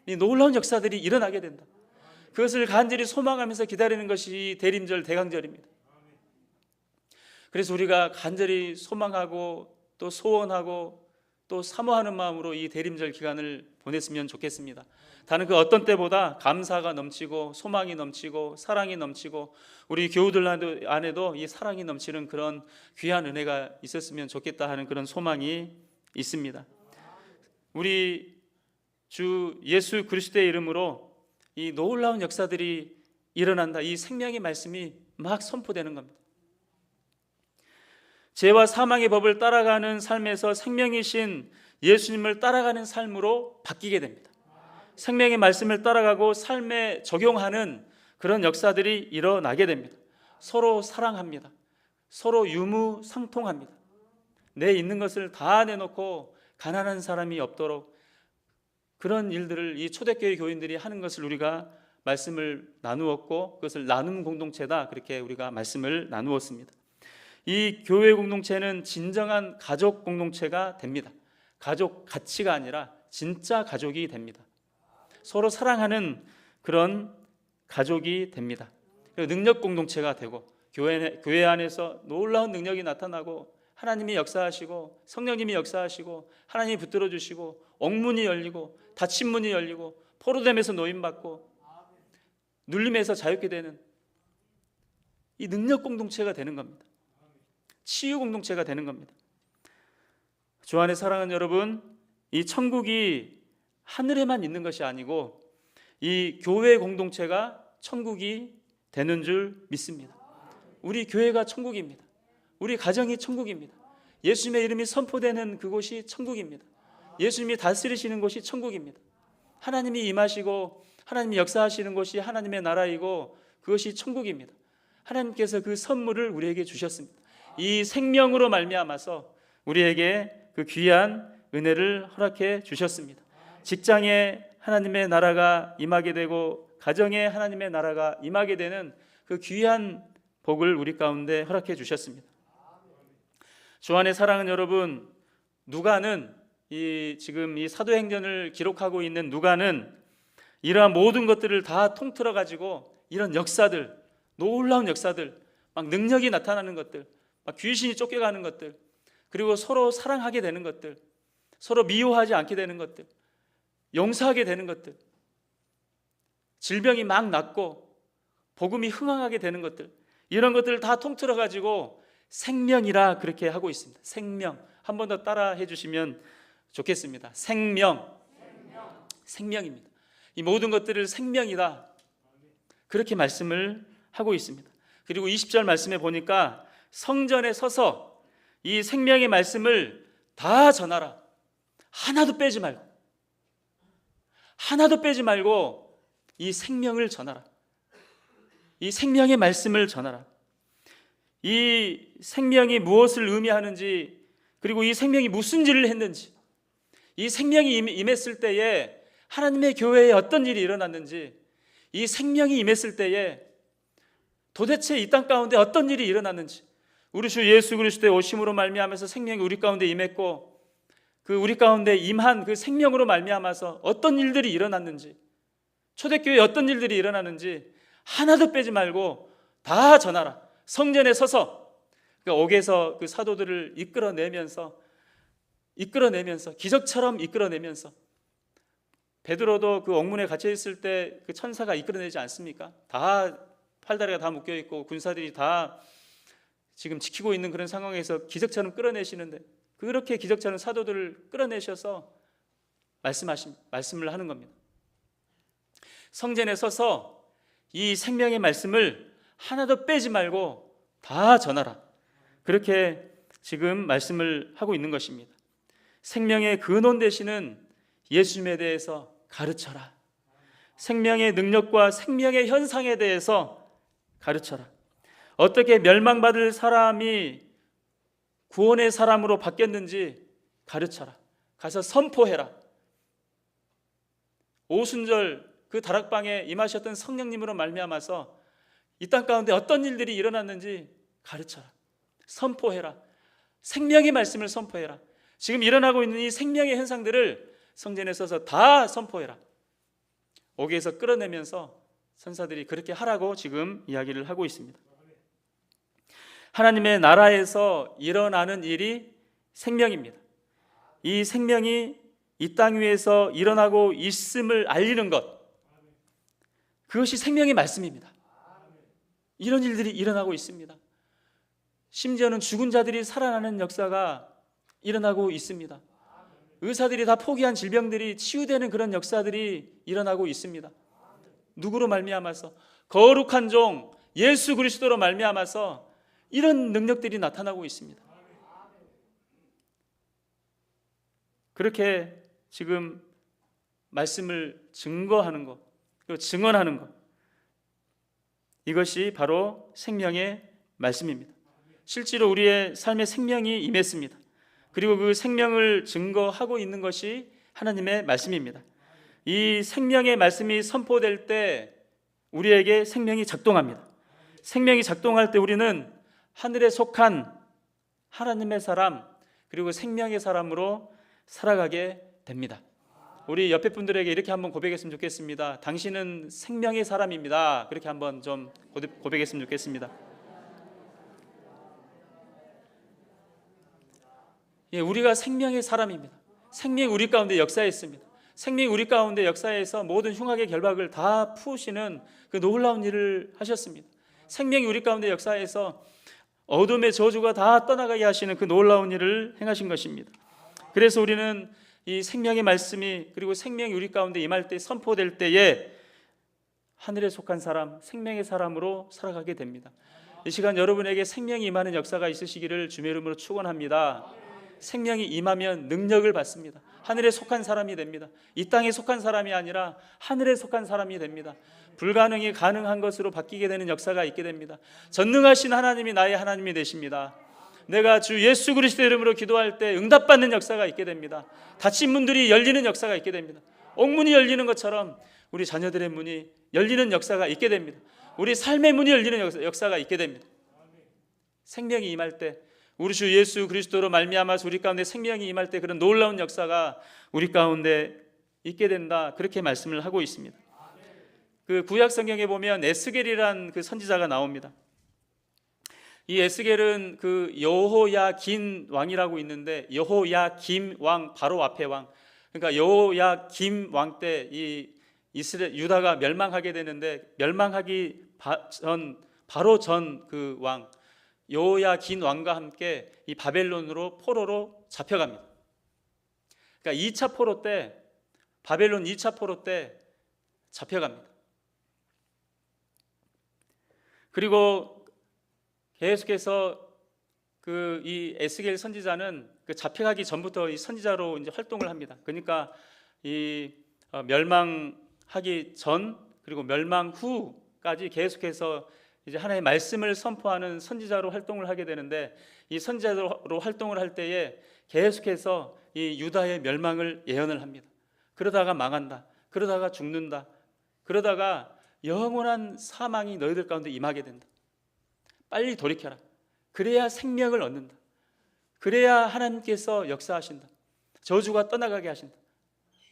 이 놀라운 역사들이 일어나게 된다. 그것을 간절히 소망하면서 기다리는 것이 대림절, 대강절입니다. 그래서 우리가 간절히 소망하고 또 소원하고 또 사모하는 마음으로 이 대림절 기간을 보냈으면 좋겠습니다. 다른 그 어떤 때보다 감사가 넘치고 소망이 넘치고 사랑이 넘치고 우리 교우들 안에도 이 사랑이 넘치는 그런 귀한 은혜가 있었으면 좋겠다 하는 그런 소망이 있습니다. 우리 주 예수 그리스도의 이름으로 이 놀라운 역사들이 일어난다. 이 생명의 말씀이 막 선포되는 겁니다. 죄와 사망의 법을 따라가는 삶에서 생명이신 예수님을 따라가는 삶으로 바뀌게 됩니다. 생명의 말씀을 따라가고 삶에 적용하는 그런 역사들이 일어나게 됩니다. 서로 사랑합니다. 서로 유무상통합니다. 내 있는 것을 다 내놓고 가난한 사람이 없도록 그런 일들을 이 초대교회 교인들이 하는 것을 우리가 말씀을 나누었고 그것을 나눔 공동체다 그렇게 우리가 말씀을 나누었습니다. 이 교회 공동체는 진정한 가족 공동체가 됩니다. 가족 가치가 아니라 진짜 가족이 됩니다. 서로 사랑하는 그런 가족이 됩니다. 능력 공동체가 되고 교회 안에서 놀라운 능력이 나타나고 하나님이 역사하시고 성령님이 역사하시고 하나님이 붙들어 주시고 옥문이 열리고 닫힌 문이 열리고 포로됨에서 노임받고 눌림에서 자유케 되는 이 능력 공동체가 되는 겁니다. 치유 공동체가 되는 겁니다. 주 안에 사랑하는 여러분, 이 천국이 하늘에만 있는 것이 아니고 이 교회 공동체가 천국이 되는 줄 믿습니다. 우리 교회가 천국입니다. 우리 가정이 천국입니다. 예수님의 이름이 선포되는 그곳이 천국입니다. 예수님이 다스리시는 곳이 천국입니다. 하나님이 임하시고 하나님이 역사하시는 곳이 하나님의 나라이고 그것이 천국입니다. 하나님께서 그 선물을 우리에게 주셨습니다. 이 생명으로 말미암아서 우리에게 그 귀한 은혜를 허락해 주셨습니다. 직장에 하나님의 나라가 임하게 되고 가정에 하나님의 나라가 임하게 되는 그 귀한 복을 우리 가운데 허락해 주셨습니다. 주 안의 사랑은 여러분, 누가는 지금 이 사도행전을 기록하고 있는 누가는 이러한 모든 것들을 다 통틀어 가지고 이런 역사들, 놀라운 역사들, 막 능력이 나타나는 것들, 막 귀신이 쫓겨가는 것들, 그리고 서로 사랑하게 되는 것들, 서로 미워하지 않게 되는 것들, 용서하게 되는 것들, 질병이 막 낫고 복음이 흥황하게 되는 것들, 이런 것들을 다 통틀어 가지고 생명이라 그렇게 하고 있습니다. 생명. 한 번 더 따라 해주시면 좋겠습니다. 생명입니다. 이 모든 것들을 생명이다, 그렇게 말씀을 하고 있습니다. 그리고 20절 말씀에 보니까 성전에 서서 이 생명의 말씀을 다 전하라. 하나도 빼지 말고 이 생명을 전하라. 이 생명의 말씀을 전하라. 이 생명이 무엇을 의미하는지, 그리고 이 생명이 무슨 일을 했는지, 이 생명이 임했을 때에 하나님의 교회에 어떤 일이 일어났는지, 이 생명이 임했을 때에 도대체 이 땅 가운데 어떤 일이 일어났는지, 우리 주 예수 그리스도의 오심으로 말미암아서 생명이 우리 가운데 임했고, 그 우리 가운데 임한 그 생명으로 말미암아서 어떤 일들이 일어났는지, 초대교회에 어떤 일들이 일어났는지 하나도 빼지 말고 다 전하라. 성전에 서서 그 옥에서 그 사도들을 이끌어내면서 기적처럼 이끌어내면서, 베드로도 그 옥문에 갇혀 있을 때 그 천사가 이끌어내지 않습니까? 다 팔다리가 다 묶여 있고 군사들이 다 지금 지키고 있는 그런 상황에서 기적처럼 끌어내시는데, 그렇게 기적처럼 사도들을 끌어내셔서 말씀을 하는 겁니다. 성전에 서서 이 생명의 말씀을 하나도 빼지 말고 다 전하라. 그렇게 지금 말씀을 하고 있는 것입니다. 생명의 근원 되시는 예수님에 대해서 가르쳐라. 생명의 능력과 생명의 현상에 대해서 가르쳐라. 어떻게 멸망받을 사람이 구원의 사람으로 바뀌었는지 가르쳐라. 가서 선포해라. 오순절 그 다락방에 임하셨던 성령님으로 말미암아서 이 땅 가운데 어떤 일들이 일어났는지 가르쳐라. 선포해라. 생명의 말씀을 선포해라. 지금 일어나고 있는 이 생명의 현상들을 성전에 서서 다 선포해라. 옥에서 끌어내면서 선사들이 그렇게 하라고 지금 이야기를 하고 있습니다. 하나님의 나라에서 일어나는 일이 생명입니다. 이 생명이 이 땅 위에서 일어나고 있음을 알리는 것, 그것이 생명의 말씀입니다. 이런 일들이 일어나고 있습니다. 심지어는 죽은 자들이 살아나는 역사가 일어나고 있습니다. 의사들이 다 포기한 질병들이 치유되는 그런 역사들이 일어나고 있습니다. 누구로 말미암아서? 거룩한 종 예수 그리스도로 말미암아서 이런 능력들이 나타나고 있습니다. 그렇게 지금 말씀을 증거하는 것, 그리고 증언하는 것, 이것이 바로 생명의 말씀입니다. 실제로 우리의 삶에 생명이 임했습니다. 그리고 그 생명을 증거하고 있는 것이 하나님의 말씀입니다. 이 생명의 말씀이 선포될 때 우리에게 생명이 작동합니다. 생명이 작동할 때 우리는 하늘에 속한 하나님의 사람, 그리고 생명의 사람으로 살아가게 됩니다. 우리 옆에 분들에게 이렇게 한번 고백했으면 좋겠습니다. 당신은 생명의 사람입니다. 그렇게 한번 좀 고백했으면 좋겠습니다. 예, 우리가 생명의 사람입니다. 생명이 우리 가운데 역사했습니다. 생명이 우리 가운데 역사에서 모든 흉악의 결박을 다 푸시는 그 놀라운 일을 하셨습니다. 생명이 우리 가운데 역사에서 어둠의 저주가 다 떠나가게 하시는 그 놀라운 일을 행하신 것입니다. 그래서 우리는 이 생명의 말씀이, 그리고 생명이 우리 가운데 임할 때, 선포될 때에 하늘에 속한 사람, 생명의 사람으로 살아가게 됩니다. 이 시간 여러분에게 생명이 임하는 역사가 있으시기를 주의 이름으로 축원합니다. 생명이 임하면 능력을 받습니다. 하늘에 속한 사람이 됩니다. 이 땅에 속한 사람이 아니라 하늘에 속한 사람이 됩니다. 불가능이 가능한 것으로 바뀌게 되는 역사가 있게 됩니다. 전능하신 하나님이 나의 하나님이 되십니다. 내가 주 예수 그리스도 이름으로 기도할 때 응답받는 역사가 있게 됩니다. 닫힌 문들이 열리는 역사가 있게 됩니다. 옥문이 열리는 것처럼 우리 자녀들의 문이 열리는 역사가 있게 됩니다. 우리 삶의 문이 열리는 역사가 있게 됩니다. 생명이 임할 때, 우리 주 예수 그리스도로 말미암아서 우리 가운데 생명이 임할 때 그런 놀라운 역사가 우리 가운데 있게 된다, 그렇게 말씀을 하고 있습니다. 그 구약 성경에 보면 에스겔이란 그 선지자가 나옵니다. 이 에스겔은 그 여호야긴 왕이라고 있는데, 여호야김 왕, 바로 앞에 왕, 그러니까 여호야김 왕 때 이 이스라엘 유다가 멸망하게 되는데, 멸망하기 바로 전 그 왕 여호야긴 왕과 함께 이 바벨론으로 포로로 잡혀갑니다. 그러니까 2차 포로 때, 바벨론 2차 포로 때 잡혀갑니다. 그리고 계속해서 그 이 에스겔 선지자는 그 잡혀가기 전부터 이 선지자로 이제 활동을 합니다. 그러니까 이 멸망하기 전 그리고 멸망 후까지 계속해서 이제 하나님의 말씀을 선포하는 선지자로 활동을 하게 되는데, 이 선지자로 활동을 할 때에 계속해서 이 유다의 멸망을 예언을 합니다. 그러다가 망한다, 그러다가 죽는다, 그러다가 영원한 사망이 너희들 가운데 임하게 된다. 빨리 돌이켜라. 그래야 생명을 얻는다. 그래야 하나님께서 역사하신다. 저주가 떠나가게 하신다.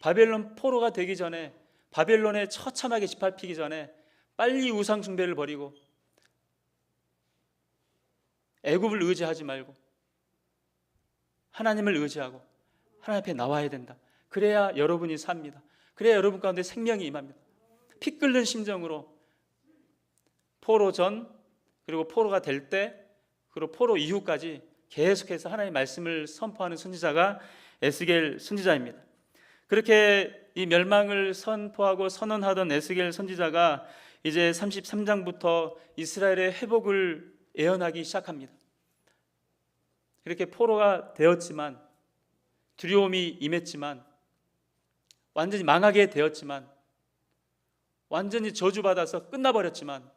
바벨론 포로가 되기 전에, 바벨론에 처참하게 짓밟히기 전에 빨리 우상 숭배를 버리고 애굽을 의지하지 말고 하나님을 의지하고 하나님 앞에 나와야 된다. 그래야 여러분이 삽니다. 그래야 여러분 가운데 생명이 임합니다. 피 끓는 심정으로 포로 전, 그리고 포로가 될 때, 그리고 포로 이후까지 계속해서 하나님의 말씀을 선포하는 선지자가 에스겔 선지자입니다. 그렇게 이 멸망을 선포하고 선언하던 에스겔 선지자가 이제 33장부터 이스라엘의 회복을 예언하기 시작합니다. 그렇게 포로가 되었지만, 두려움이 임했지만, 완전히 망하게 되었지만, 완전히 저주받아서 끝나버렸지만,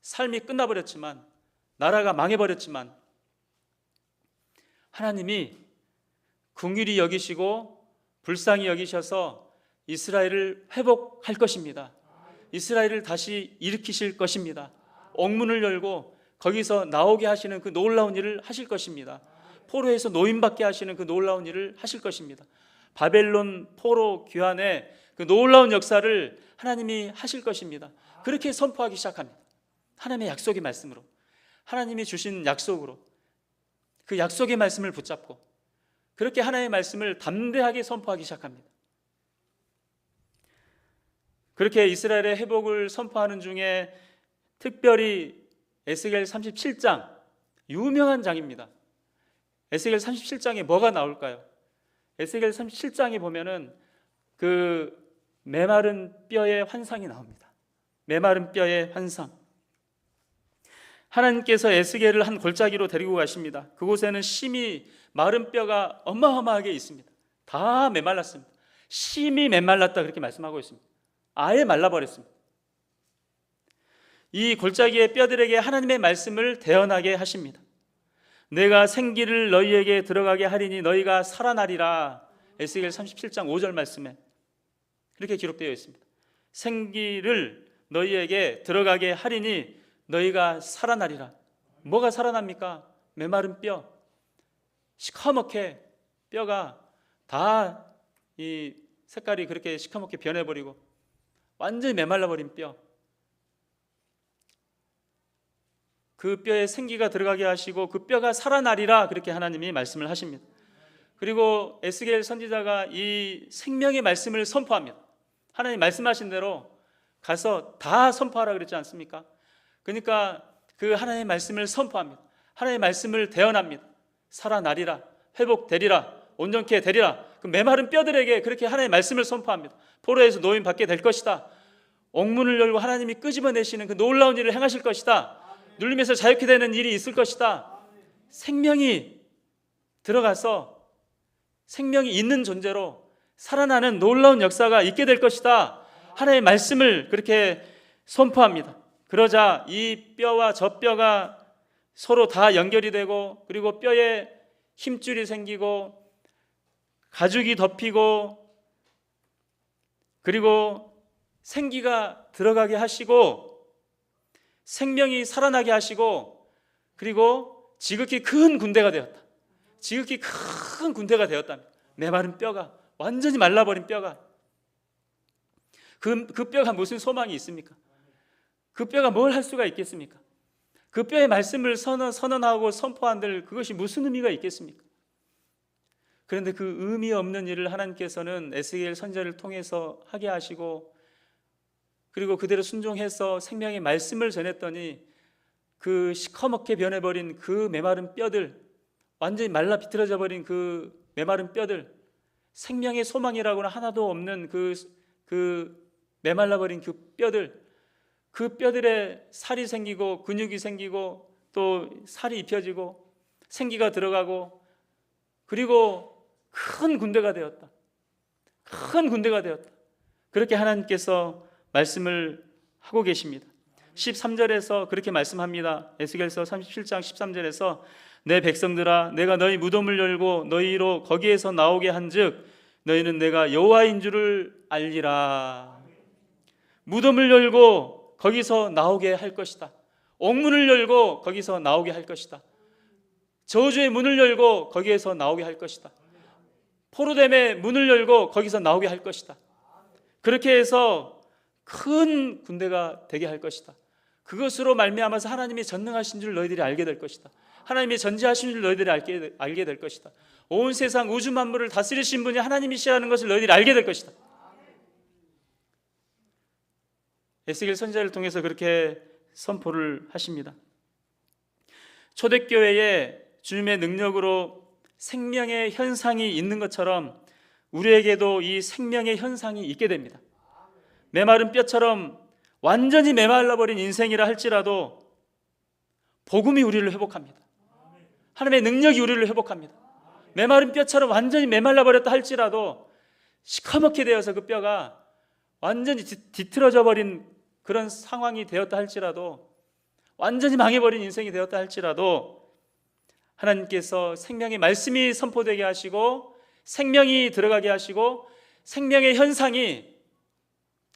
삶이 끝나버렸지만, 나라가 망해버렸지만, 하나님이 긍휼히 여기시고 불쌍히 여기셔서 이스라엘을 회복할 것입니다. 이스라엘을 다시 일으키실 것입니다. 옥문을 열고 거기서 나오게 하시는 그 놀라운 일을 하실 것입니다. 포로에서 노임받게 하시는 그 놀라운 일을 하실 것입니다. 바벨론 포로 귀환의 그 놀라운 역사를 하나님이 하실 것입니다. 그렇게 선포하기 시작합니다. 하나님의 약속의 말씀으로, 하나님이 주신 약속으로, 그 약속의 말씀을 붙잡고 그렇게 하나님의 말씀을 담대하게 선포하기 시작합니다. 그렇게 이스라엘의 회복을 선포하는 중에 특별히 에스겔 37장, 유명한 장입니다. 에스겔 37장에 뭐가 나올까요? 에스겔 37장에 보면은 그 메마른 뼈의 환상이 나옵니다. 메마른 뼈의 환상. 하나님께서 에스겔을 한 골짜기로 데리고 가십니다. 그곳에는 심히 마른 뼈가 어마어마하게 있습니다. 다 메말랐습니다. 심히 메말랐다, 그렇게 말씀하고 있습니다. 아예 말라버렸습니다. 이 골짜기의 뼈들에게 하나님의 말씀을 대언하게 하십니다. 내가 생기를 너희에게 들어가게 하리니 너희가 살아나리라. 에스겔 37장 5절 말씀에 그렇게 기록되어 있습니다. 생기를 너희에게 들어가게 하리니 너희가 살아나리라. 뭐가 살아납니까? 메마른 뼈, 시커멓게 뼈가 다 이 색깔이 그렇게 시커멓게 변해버리고 완전히 메말라버린 뼈, 그 뼈에 생기가 들어가게 하시고 그 뼈가 살아나리라, 그렇게 하나님이 말씀을 하십니다. 그리고 에스겔 선지자가 이 생명의 말씀을 선포합니다. 하나님 말씀하신 대로 가서 다 선포하라 그랬지 않습니까? 그러니까 그 하나님의 말씀을 선포합니다. 하나님의 말씀을 대언합니다. 살아나리라, 회복되리라, 온전케 되리라. 그 메마른 뼈들에게 그렇게 하나님의 말씀을 선포합니다. 포로에서 노임 받게 될 것이다. 옥문을 열고 하나님이 끄집어내시는 그 놀라운 일을 행하실 것이다. 눌림에서 자유케 되는 일이 있을 것이다. 생명이 들어가서 생명이 있는 존재로 살아나는 놀라운 역사가 있게 될 것이다. 하나님의 말씀을 그렇게 선포합니다. 그러자 이 뼈와 저 뼈가 서로 다 연결이 되고, 그리고 뼈에 힘줄이 생기고 가죽이 덮이고, 그리고 생기가 들어가게 하시고 생명이 살아나게 하시고, 그리고 지극히 큰 군대가 되었다. 지극히 큰 군대가 되었다. 메마른 뼈가, 완전히 말라버린 뼈가, 그 뼈가 무슨 소망이 있습니까? 그 뼈가 뭘 할 수가 있겠습니까? 그 뼈의 말씀을 선언하고 선포한들 그것이 무슨 의미가 있겠습니까? 그런데 그 의미 없는 일을 하나님께서는 에스겔 선지자를 통해서 하게 하시고, 그리고 그대로 순종해서 생명의 말씀을 전했더니 그 시커멓게 변해버린 그 메마른 뼈들, 완전히 말라 비틀어져 버린 그 메마른 뼈들, 생명의 소망이라고는 하나도 없는 그 메말라버린 그 뼈들, 그 뼈들에 살이 생기고 근육이 생기고 또 살이 입혀지고 생기가 들어가고, 그리고 큰 군대가 되었다. 큰 군대가 되었다. 그렇게 하나님께서 말씀을 하고 계십니다. 13절에서 그렇게 말씀합니다. 에스겔서 37장 13절에서 내 백성들아, 내가 너희 무덤을 열고 너희로 거기에서 나오게 한즉 너희는 내가 여호와인 줄을 알리라. 무덤을 열고 거기서 나오게 할 것이다. 옥문을 열고 거기서 나오게 할 것이다. 저주의 문을 열고 거기에서 나오게 할 것이다. 포로됨의 문을 열고 거기서 나오게 할 것이다. 그렇게 해서 큰 군대가 되게 할 것이다. 그것으로 말미암아서 하나님이 전능하신 줄 너희들이 알게 될 것이다. 하나님이 전지하신 줄 너희들이 알게 될 것이다. 온 세상 우주 만물을 다스리신 분이 하나님이시라는 것을 너희들이 알게 될 것이다. 에스겔 선지자를 통해서 그렇게 선포를 하십니다. 초대교회에 주님의 능력으로 생명의 현상이 있는 것처럼 우리에게도 이 생명의 현상이 있게 됩니다. 메마른 뼈처럼 완전히 메말라버린 인생이라 할지라도 복음이 우리를 회복합니다. 하나님의 능력이 우리를 회복합니다. 메마른 뼈처럼 완전히 메말라버렸다 할지라도 시커멓게 되어서 그 뼈가 완전히 뒤틀어져 버린 그런 상황이 되었다 할지라도, 완전히 망해버린 인생이 되었다 할지라도 하나님께서 생명의 말씀이 선포되게 하시고 생명이 들어가게 하시고 생명의 현상이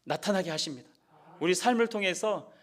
나타나게 하십니다. 우리 삶을 통해서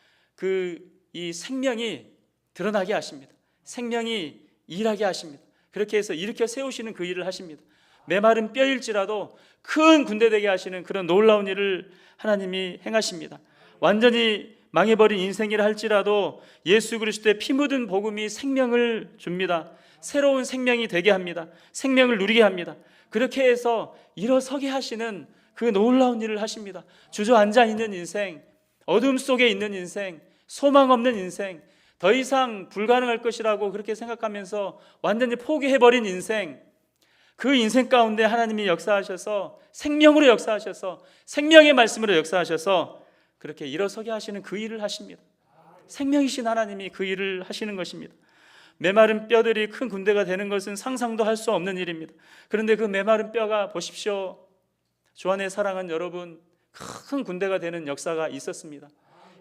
이 생명이 드러나게 하십니다. 생명이 일하게 하십니다. 그렇게 해서 일으켜 세우시는 그 일을 하십니다. 메마른 뼈일지라도 큰 군대 되게 하시는 그런 놀라운 일을 하나님이 행하십니다. 완전히 망해버린 인생이라 할지라도 예수 그리스도의 피 묻은 복음이 생명을 줍니다. 새로운 생명이 되게 합니다. 생명을 누리게 합니다. 그렇게 해서 일어서게 하시는 그 놀라운 일을 하십니다. 주저앉아 있는 인생, 어둠 속에 있는 인생, 소망 없는 인생, 더 이상 불가능할 것이라고 그렇게 생각하면서 완전히 포기해버린 인생, 그 인생 가운데 하나님이 역사하셔서 생명으로 역사하셔서 생명의 말씀으로 역사하셔서 그렇게 일어서게 하시는 그 일을 하십니다. 생명이신 하나님이 그 일을 하시는 것입니다. 메마른 뼈들이 큰 군대가 되는 것은 상상도 할 수 없는 일입니다. 그런데 그 메마른 뼈가 보십시오. 주 안에 사랑하는 여러분, 큰 군대가 되는 역사가 있었습니다.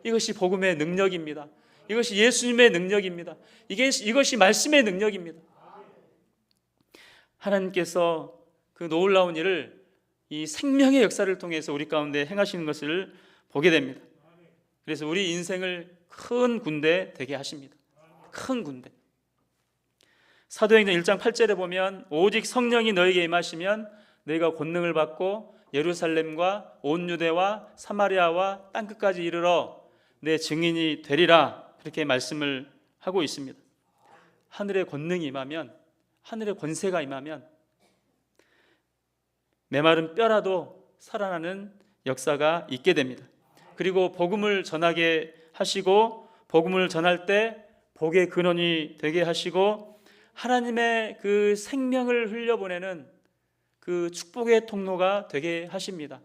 이것이 복음의 능력입니다. 이것이 예수님의 능력입니다. 이것이 말씀의 능력입니다. 하나님께서 그 놀라운 일을 이 생명의 역사를 통해서 우리 가운데 행하시는 것을 보게 됩니다. 그래서 우리 인생을 큰 군대 되게 하십니다. 큰 군대. 사도행전 1장 8절에 보면 오직 성령이 너에게 임하시면 너희가 권능을 받고 예루살렘과 온 유대와 사마리아와 땅끝까지 이르러 내 증인이 되리라, 그렇게 말씀을 하고 있습니다. 하늘의 권능이 임하면, 하늘의 권세가 임하면 메마른 뼈라도 살아나는 역사가 있게 됩니다. 그리고 복음을 전하게 하시고 복음을 전할 때 복의 근원이 되게 하시고 하나님의 그 생명을 흘려보내는 그 축복의 통로가 되게 하십니다.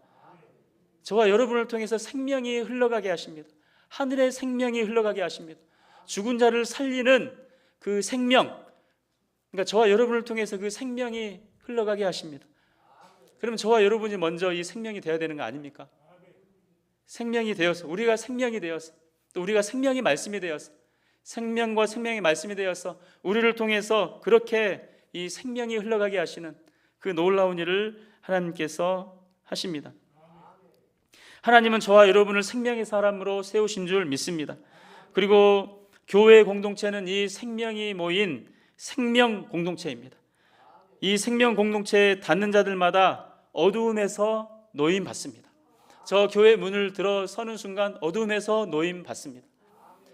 저와 여러분을 통해서 생명이 흘러가게 하십니다. 하늘의 생명이 흘러가게 하십니다. 죽은 자를 살리는 그 생명, 그러니까 저와 여러분을 통해서 그 생명이 흘러가게 하십니다. 그럼 저와 여러분이 먼저 이 생명이 되어야 되는 거 아닙니까? 생명이 되어서, 우리가 생명이 되어서, 또 우리가 생명의 말씀이 되어서, 생명과 생명의 말씀이 되어서 우리를 통해서 그렇게 이 생명이 흘러가게 하시는 그 놀라운 일을 하나님께서 하십니다. 하나님은 저와 여러분을 생명의 사람으로 세우신 줄 믿습니다. 그리고 교회 공동체는 이 생명이 모인 생명 공동체입니다. 이 생명 공동체에 닿는 자들마다 어두움에서 노임 받습니다. 저 교회 문을 들어서는 순간 어두움에서 노임 받습니다.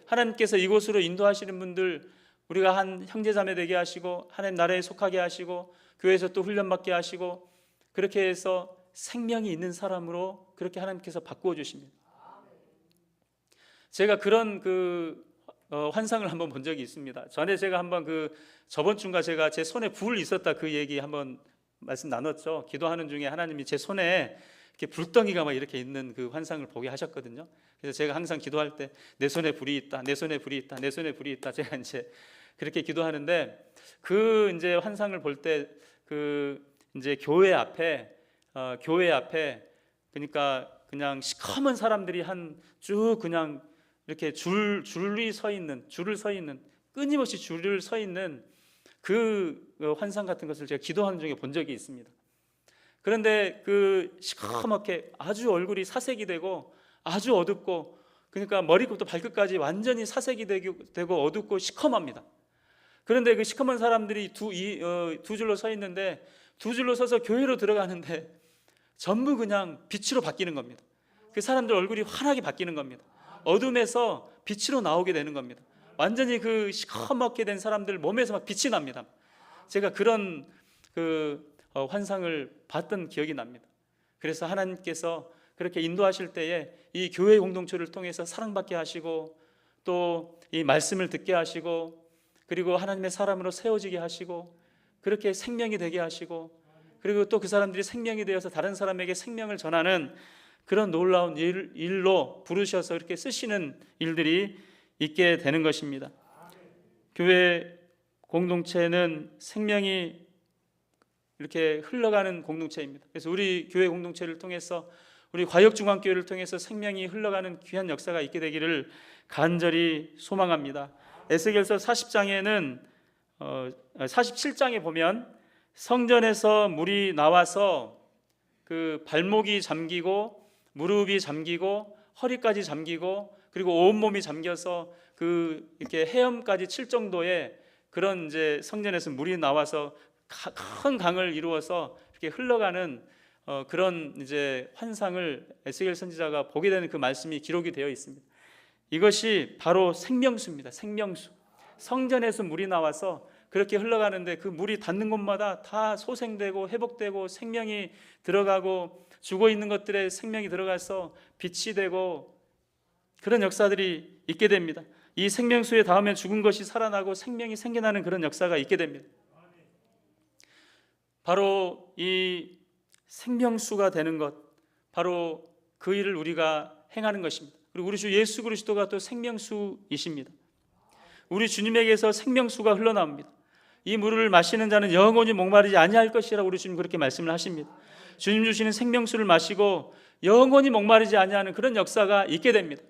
하나님께서 이곳으로 인도하시는 분들, 우리가 한 형제자매 되게 하시고 하나님 나라에 속하게 하시고 교회에서 또 훈련받게 하시고 그렇게 해서 생명이 있는 사람으로 그렇게 하나님께서 바꾸어 주십니다. 제가 그런 환상을 한번 본 적이 있습니다. 전에 제가 한번 저번 주인가 제가 제 손에 불 있었다 그 얘기 한번 말씀 나눴죠. 기도하는 중에 하나님이 제 손에 이렇게 불덩이가 막 이렇게 있는 그 환상을 보게 하셨거든요. 그래서 제가 항상 기도할 때 내 손에 불이 있다, 내 손에 불이 있다, 내 손에 불이 있다. 제가 이제 그렇게 기도하는데 이제 환상을 볼 때 이제 교회 앞에 그러니까 그냥 시커먼 사람들이 쭉 그냥 이렇게 줄을 서 있는 끊임없이 줄을 서 있는 환상 같은 것을 제가 기도하는 중에 본 적이 있습니다. 그런데 시커멓게 아주 얼굴이 사색이 되고 아주 어둡고 그러니까 머리부터 발끝까지 완전히 사색이 되고 어둡고 시커멉니다. 그런데 그 시커먼 사람들이 두 줄로 서 있는데 두 줄로 서서 교회로 들어가는데 전부 그냥 빛으로 바뀌는 겁니다. 그 사람들 얼굴이 환하게 바뀌는 겁니다. 어둠에서 빛으로 나오게 되는 겁니다. 완전히 시커멓게 된 사람들 몸에서 막 빛이 납니다. 제가 그런 환상을 봤던 기억이 납니다. 그래서 하나님께서 그렇게 인도하실 때에 이 교회 공동체를 통해서 사랑받게 하시고 또 이 말씀을 듣게 하시고 그리고 하나님의 사람으로 세워지게 하시고 그렇게 생명이 되게 하시고 그리고 또 그 사람들이 생명이 되어서 다른 사람에게 생명을 전하는 그런 놀라운 일로 부르셔서 이렇게 쓰시는 일들이 있게 되는 것입니다. 교회 공동체는 생명이 이렇게 흘러가는 공동체입니다. 그래서 우리 교회 공동체를 통해서 우리 과역중앙교회를 통해서 생명이 흘러가는 귀한 역사가 있게 되기를 간절히 소망합니다. 에스겔서 47장에 보면 성전에서 물이 나와서 발목이 잠기고 무릎이 잠기고 허리까지 잠기고 그리고 온몸이 잠겨서 이렇게 헤엄까지 칠 정도의 그런 이제 성전에서 물이 나와서 큰 강을 이루어서 이렇게 흘러가는 그런 이제 환상을 에스겔 선지자가 보게 되는 그 말씀이 기록이 되어 있습니다. 이것이 바로 생명수입니다. 생명수. 성전에서 물이 나와서 그렇게 흘러가는데 그 물이 닿는 곳마다 다 소생되고 회복되고 생명이 들어가고 죽어 있는 것들에 생명이 들어가서 빛이 되고 그런 역사들이 있게 됩니다. 이 생명수에 닿으면 죽은 것이 살아나고 생명이 생겨나는 그런 역사가 있게 됩니다. 바로 이 생명수가 되는 것, 바로 그 일을 우리가 행하는 것입니다. 그리고 우리 주 예수 그리스도가 또 생명수이십니다. 우리 주님에게서 생명수가 흘러나옵니다. 이 물을 마시는 자는 영원히 목마르지 아니할 것이라 우리 주님 그렇게 말씀을 하십니다. 주님 주시는 생명수를 마시고 영원히 목마르지 아니하는 그런 역사가 있게 됩니다.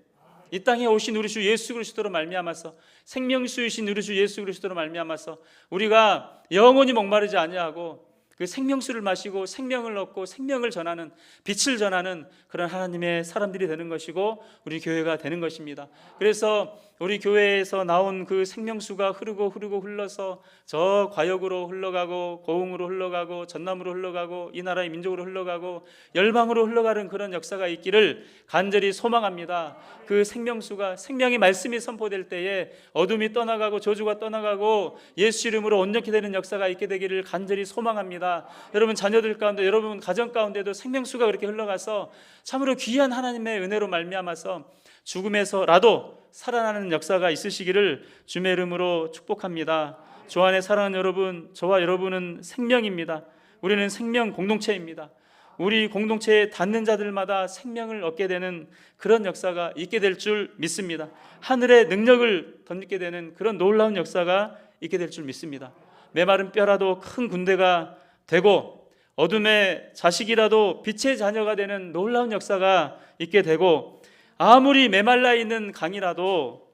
이 땅에 오신 우리 주 예수 그리스도로 말미암아서 생명수이신 우리 주 예수 그리스도로 말미암아서 우리가 영원히 목마르지 아니하고 그 생명수를 마시고 생명을 얻고 생명을 전하는 빛을 전하는 그런 하나님의 사람들이 되는 것이고 우리 교회가 되는 것입니다. 그래서 우리 교회에서 나온 그 생명수가 흐르고 흘러서 저 과역으로 흘러가고 고흥으로 흘러가고 전남으로 흘러가고 이 나라의 민족으로 흘러가고 열방으로 흘러가는 그런 역사가 있기를 간절히 소망합니다. 그 생명수가 생명의 말씀이 선포될 때에 어둠이 떠나가고 저주가 떠나가고 예수 이름으로 온전히 되는 역사가 있게 되기를 간절히 소망합니다. 여러분 자녀들 가운데 여러분 가정 가운데도 생명수가 그렇게 흘러가서 참으로 귀한 하나님의 은혜로 말미암아서 죽음에서라도 살아나는 역사가 있으시기를 주의 이름으로 축복합니다. 주 안에 사랑하는 여러분, 저와 여러분은 생명입니다. 우리는 생명 공동체입니다. 우리 공동체에 닿는 자들마다 생명을 얻게 되는 그런 역사가 있게 될 줄 믿습니다. 하늘의 능력을 덧입게 되는 그런 놀라운 역사가 있게 될 줄 믿습니다. 메마른 뼈라도 큰 군대가 되고 어둠의 자식이라도 빛의 자녀가 되는 놀라운 역사가 있게 되고 아무리 메말라 있는 강이라도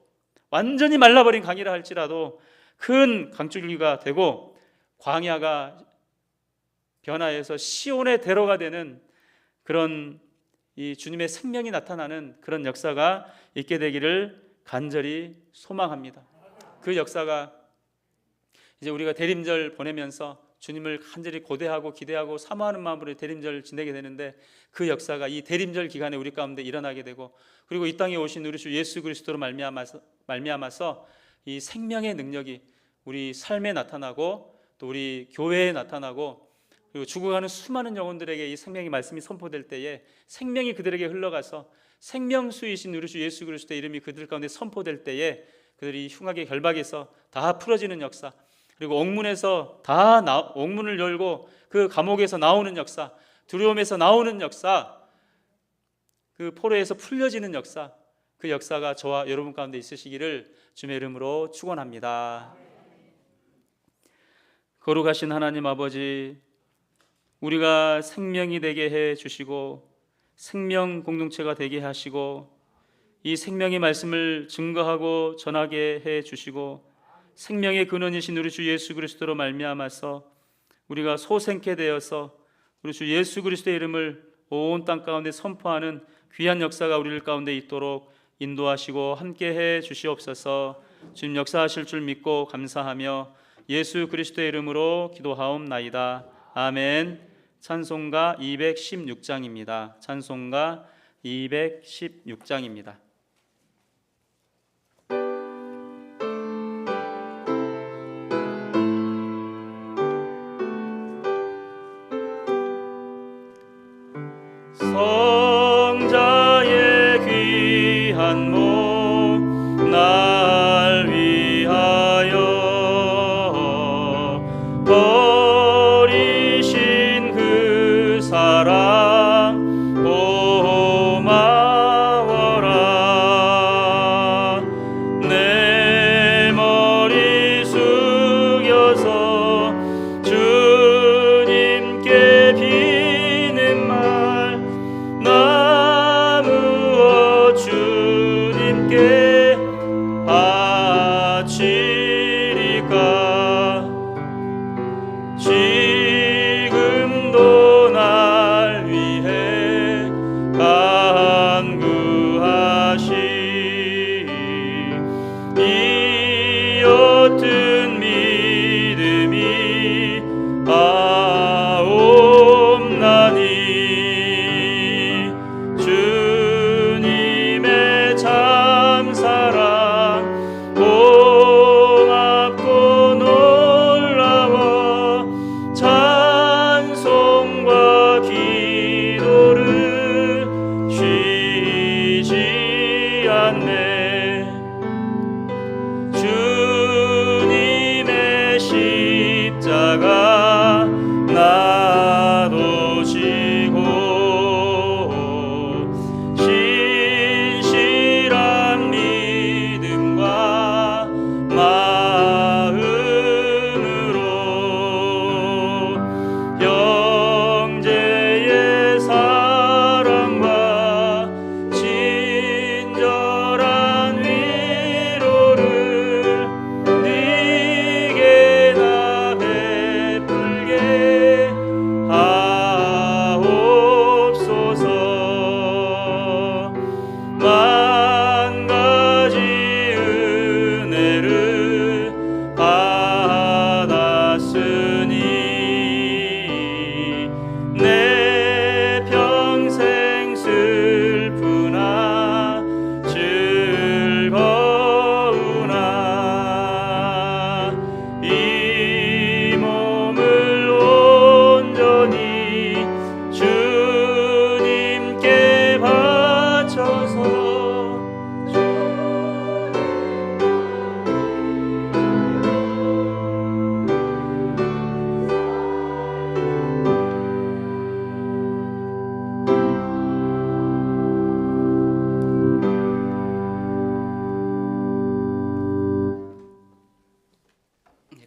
완전히 말라버린 강이라 할지라도 큰 강줄기가 되고 광야가 변화해서 시온의 대로가 되는 그런 이 주님의 생명이 나타나는 그런 역사가 있게 되기를 간절히 소망합니다. 그 역사가 이제 우리가 대림절 보내면서 주님을 간절히 고대하고 기대하고 사모하는 마음으로 대림절 지내게 되는데, 그 역사가 이 대림절 기간에 우리 가운데 일어나게 되고, 그리고 이 땅에 오신 우리 주 예수 그리스도로 말미암아서 이 생명의 능력이 우리 삶에 나타나고 또 우리 교회에 나타나고, 그리고 죽어가는 수많은 영혼들에게 이 생명의 말씀이 선포될 때에 생명이 그들에게 흘러가서 생명수이신 우리 주 예수 그리스도의 이름이 그들 가운데 선포될 때에 그들이 흉악의 결박에서 다 풀어지는 역사, 그리고 옥문을 열고 그 감옥에서 나오는 역사, 두려움에서 나오는 역사, 그 포로에서 풀려지는 역사, 그 역사가 저와 여러분 가운데 있으시기를 주님의 이름으로 축원합니다. 거룩하신 하나님 아버지, 우리가 생명이 되게 해 주시고 생명 공동체가 되게 하시고 이 생명의 말씀을 증거하고 전하게 해 주시고 생명의 근원이신 우리 주 예수 그리스도로 말미암아서 우리가 소생케 되어서 우리 주 예수 그리스도의 이름을 온 땅 가운데 선포하는 귀한 역사가 우리들 가운데 있도록 인도하시고 함께해 주시옵소서. 주님 역사하실 줄 믿고 감사하며 예수 그리스도의 이름으로 기도하옵나이다. 아멘. 찬송가 216장입니다. 찬송가 216장입니다. 성자의 귀한 몸 날 위하여 버리신 그 사랑 고마워라. 내 머리 숙여서 주님께 비는 말 나누어 주님께 바치리까. 지금도 날 위해 간구하시 이 옅은 믿음이 아옵나니. 주님의 참사랑 고맙고 놀라워 찬송과 기도를 쉬지 않네. 주님의 십자가 나도 지고 신실한 믿음과 마음으로 형제의 사랑과 친절한 위로를 네게 나 베풀게 하옵소서. 만 가지 은혜를 받았으니 내 평생 슬프나 즐거우나 이 몸을 온전히 주님께 바쳐서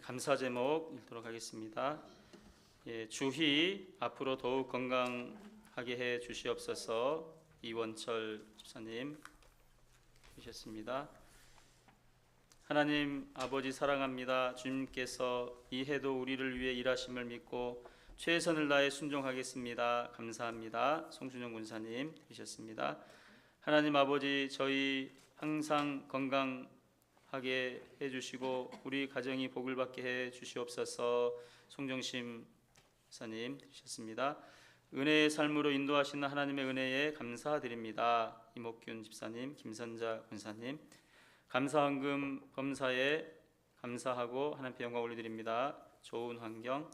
감사 제목 읽도록 하겠습니다. 주희 앞으로 더욱 건강하게 해 주시옵소서. 이원철 집사님 주셨습니다. 하나님 아버지 사랑합니다. 주님께서 이 해도 우리를 위해 일하심을 믿고 최선을 다해 순종하겠습니다. 감사합니다. 송준영 군사님 주셨습니다. 하나님 아버지 저희 항상 건강하게 해주시고 우리 가정이 복을 받게 해 주시옵소서. 송정심 사님 되셨습니다. 은혜의 삶으로 인도하시는 하나님의 은혜에 감사드립니다. 이목균 집사님, 김선자 권사님, 감사헌금 범사에 감사하고 하나님께 영광 올려드립니다. 좋은 환경,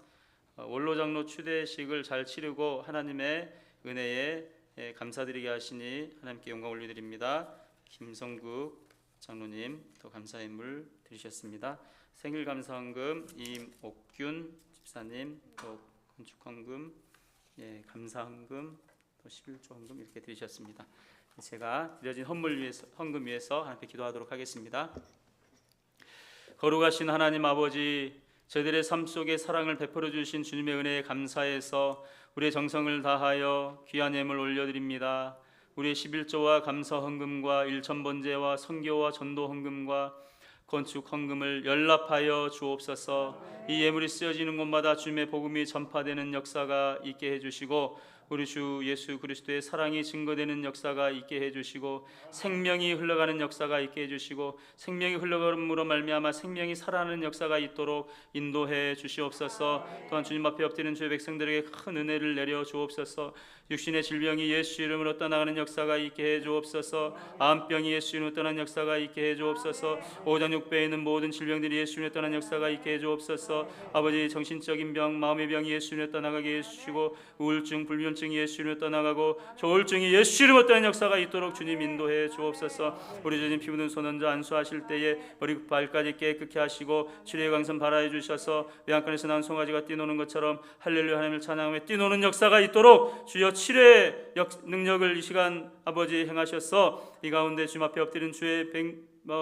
원로장로 추대식을 잘 치르고 하나님의 은혜에 감사드리게 하시니 하나님께 영광 올려드립니다. 김성국 장로님 또 감사의 물 드리셨습니다. 생일 감사헌금 임옥균 집사님 또 건축헌금, 감사헌금 또 11조 헌금 이렇게 드리셨습니다. 제가 드려진 헌금 위해서 하나님께 기도하도록 하겠습니다. 거룩하신 하나님 아버지, 저희들의 삶 속에 사랑을 베풀어 주신 주님의 은혜에 감사해서 우리의 정성을 다하여 귀한 예물 올려드립니다. 우리의 11조와 감사 헌금과 일천번제와 선교와 전도 헌금과 건축 헌금을 연락하여 주옵소서. 이 예물이 쓰여지는 곳마다 주님의 복음이 전파되는 역사가 있게 해주시고 우리 주 예수 그리스도의 사랑이 증거되는 역사가 있게 해주시고 생명이 흘러가는 역사가 있게 해주시고 생명이 흘러감으로 말미암아 생명이 살아나는 역사가 있도록 인도해 주시옵소서. 또한 주님 앞에 엎드리는 주의 백성들에게 큰 은혜를 내려 주옵소서. 육신의 질병이 예수 이름으로 떠나가는 역사가 있게 해 주옵소서. 암병이 예수 이름으로 떠나는 역사가 있게 해 주옵소서. 오장육부에 있는 모든 질병들이 예수 이름으로 떠나는 역사가 있게 해 주옵소서. 아버지, 정신적인 병, 마음의 병이 예수 이름으로 떠나가게 해주시고 우울증, 불면증이 예수 이름으로 떠나가고 조울증이 예수 이름으로 떠나는 역사가 있도록 주님 인도해 주옵소서. 우리 주님 피 묻은 손 얹어 안수하실 때에 머리 발까지 깨끗게 하시고 치료의 광선 발하여 주셔서 외양간에서 나온 송아지가 뛰노는 것처럼 할렐루야 하나님을 찬양하며 뛰노는 역사가 있도록 주여 치료의 능력을 이 시간 아버지 행하셔서 이 가운데 주님 앞에 엎드린 주의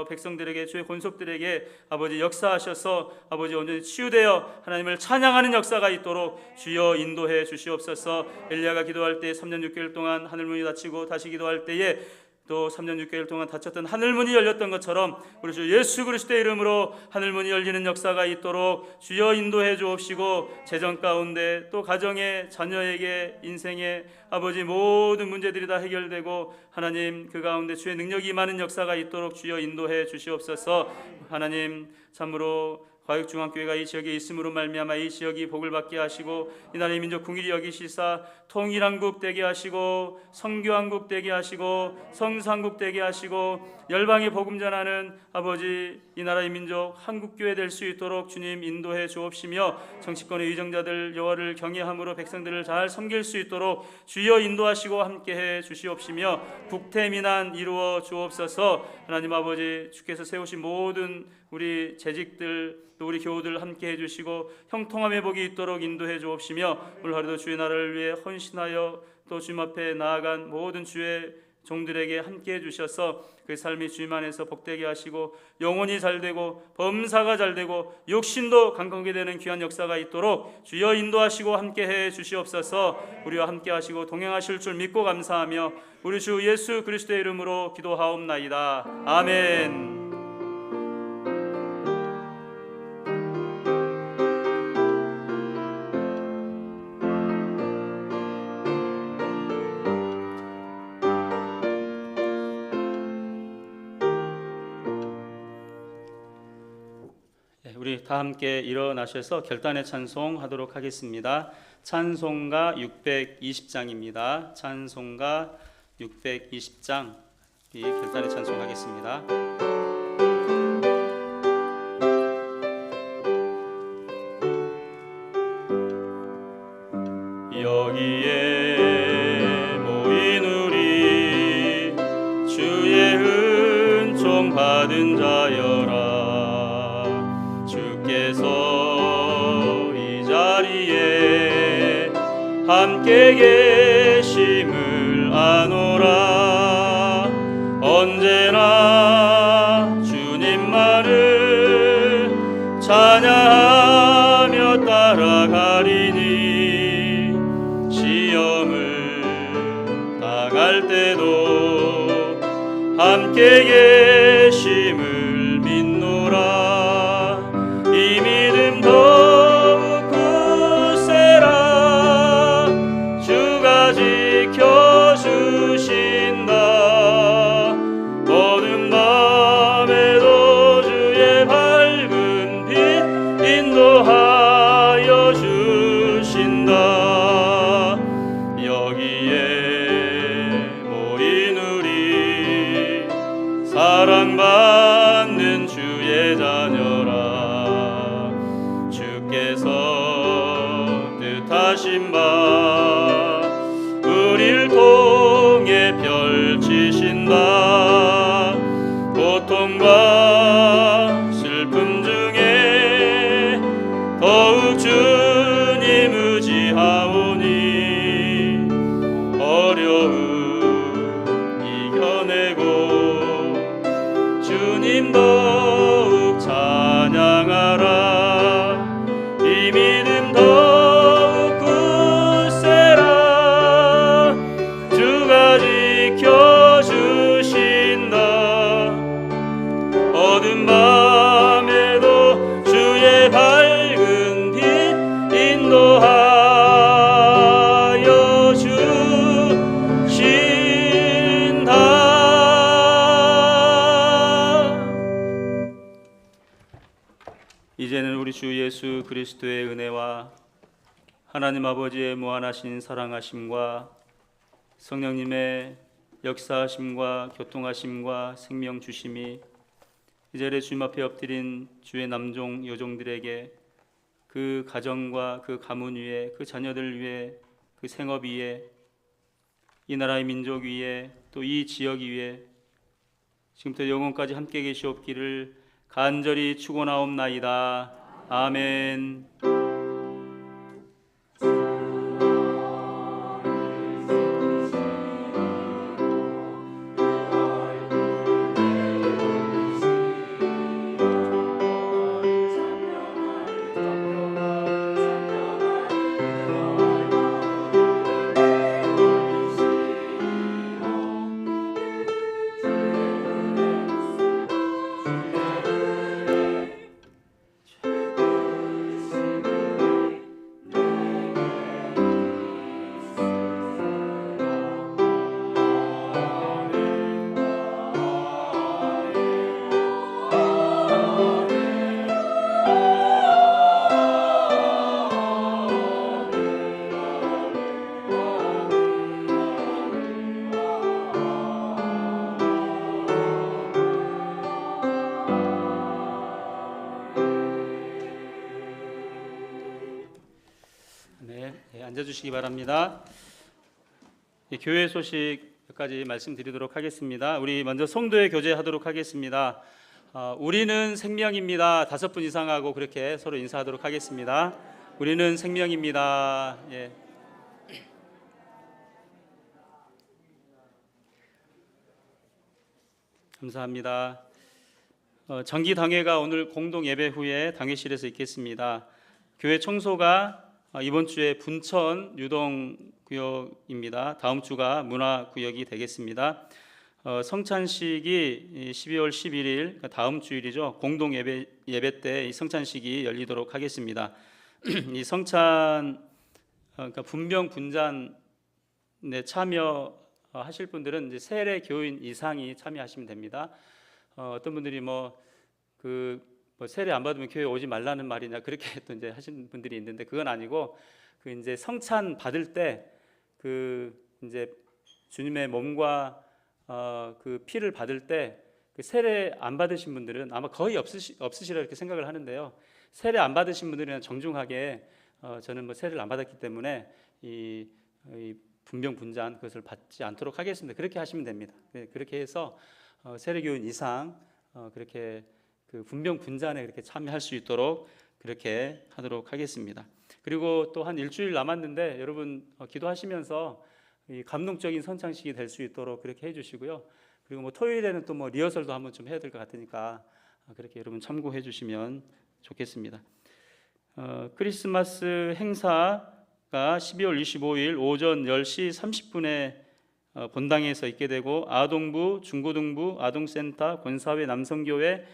백성들에게, 주의 권속들에게 아버지 역사하셔서 아버지 온전히 치유되어 하나님을 찬양하는 역사가 있도록 주여 인도해 주시옵소서. 엘리야가 기도할 때 3년 6개월 동안 하늘문이 닫히고 다시 기도할 때에 또 3년 6개월 동안 닫혔던 하늘문이 열렸던 것처럼 우리 주 예수 그리스도의 이름으로 하늘문이 열리는 역사가 있도록 주여 인도해 주옵시고 재정 가운데 또 가정의 자녀에게 인생의 아버지 모든 문제들이 다 해결되고 하나님 그 가운데 주의 능력이 임하는 역사가 있도록 주여 인도해 주시옵소서. 하나님 참으로 과육중앙교회가 이 지역에 있음으로 말미암아 이 지역이 복을 받게 하시고 이 나라의 민족 궁일이 여기시사 통일한국 되게 하시고 선교한국 되게 하시고 성산국 되게 하시고 열방의 복음 전하는 아버지 이 나라의 민족 한국교회 될 수 있도록 주님 인도해 주옵시며 정치권의 위정자들 여호와를 경외함으로 백성들을 잘 섬길 수 있도록 주여 인도하시고 함께해 주시옵시며 국태민안 이루어 주옵소서. 하나님 아버지, 주께서 세우신 모든 우리 재직들 또 우리 교우들 함께 해주시고 형통함의 복이 있도록 인도해 주옵시며 오늘 하루도 주의 나라를 위해 헌신하여 또 주님 앞에 나아간 모든 주의 종들에게 함께 해주셔서 그 삶이 주님 안에서 복되게 하시고 영혼이 잘되고 범사가 잘되고 육신도 강건하게 되는 귀한 역사가 있도록 주여 인도하시고 함께해 주시옵소서. 우리와 함께 하시고 동행하실 줄 믿고 감사하며 우리 주 예수 그리스도의 이름으로 기도하옵나이다. 아멘. 우리 다 함께 일어나셔서 결단의 찬송 하도록 하겠습니다. 찬송가 620장입니다. 찬송가 620장 우리 결단의 찬송 하겠습니다. 여기에 모인 우리 주의 은총 받은 자여라. 주께서 이 자리에 함께 계심을 아노라. 언제나 주님만을 찬양하며 따라가리니 시험을 당할 때도 함께 계심을 믿노라. 이 믿음 더욱 굳세라. 주가 지켜주신다. 어둠 뜻하신 바 우릴 통해 펼치신 바 고통과 슬픔 중에 더욱 주님 의지하오니 어려움 이겨내고 주님 더욱 찬양하라 이 믿음 더욱 굳세라 주가 지켜주신다 어두운 밤에도 주의 밝은 빛 인도하여 주신다. 이제는 우리 주 예수 그리스도의 은혜와 하나님 아버지의 무한하신 사랑하심과 성령님의 역사하심과 교통하심과 생명 주심이 이제를 주님 앞에 엎드린 주의 남종 여종들에게 그 가정과 그 가문 위에 그 자녀들 위에 그 생업 위에 이 나라의 민족 위에 또 이 지역 위에 지금부터 영원까지 함께 계시옵기를 간절히 축원하옵나이다. 아멘. 앉아주시기 바랍니다. 교회 소식 몇 가지 말씀드리도록 하겠습니다. 우리 먼저 성도의 교제하도록 하겠습니다. 우리는 생명입니다. 5분 이상 하고 그렇게 서로 인사하도록 하겠습니다. 우리는 생명입니다. 예. 감사합니다. 정기 당회가 오늘 공동 예배 후에 당회실에서 있겠습니다. 교회 청소가 이번 주에 분천 유동구역입니다. 다음 주가 문화구역이 되겠습니다. 성찬식이 12월 11일 다음 주일이죠. 공동 예배 때 이 성찬식이 열리도록 하겠습니다. 이 성찬 그러니까 분병 분잔에 참여하실 분들은 이제 세례 교인 이상이 참여하시면 됩니다. 어떤 분들이 세례 안 받으면 교회 오지 말라는 말이냐 그렇게 또 이제 하시는 분들이 있는데 그건 아니고 그 이제 성찬 받을 때 그 이제 주님의 몸과 그 피를 받을 때 그 세례 안 받으신 분들은 아마 거의 없으시라 이렇게 생각을 하는데요. 세례 안 받으신 분들은 정중하게 저는 세례를 안 받았기 때문에 이 분병 분잔 그것을 받지 않도록 하겠습니다. 그렇게 하시면 됩니다. 그렇게 해서 세례교인 이상 그렇게 그 분병 분잔에 그렇게 참여할 수 있도록 그렇게 하도록 하겠습니다. 그리고 또 한 일주일 남았는데 여러분 기도하시면서 이 감동적인 선창식이 될 수 있도록 그렇게 해주시고요. 그리고 토요일에는 또 리허설도 한번 좀 해야 될 것 같으니까 그렇게 여러분 참고해 주시면 좋겠습니다. 크리스마스 행사가 12월 25일 오전 10시 30분에 본당에서 있게 되고 아동부, 중고등부, 아동센터, 권사회, 남성교회,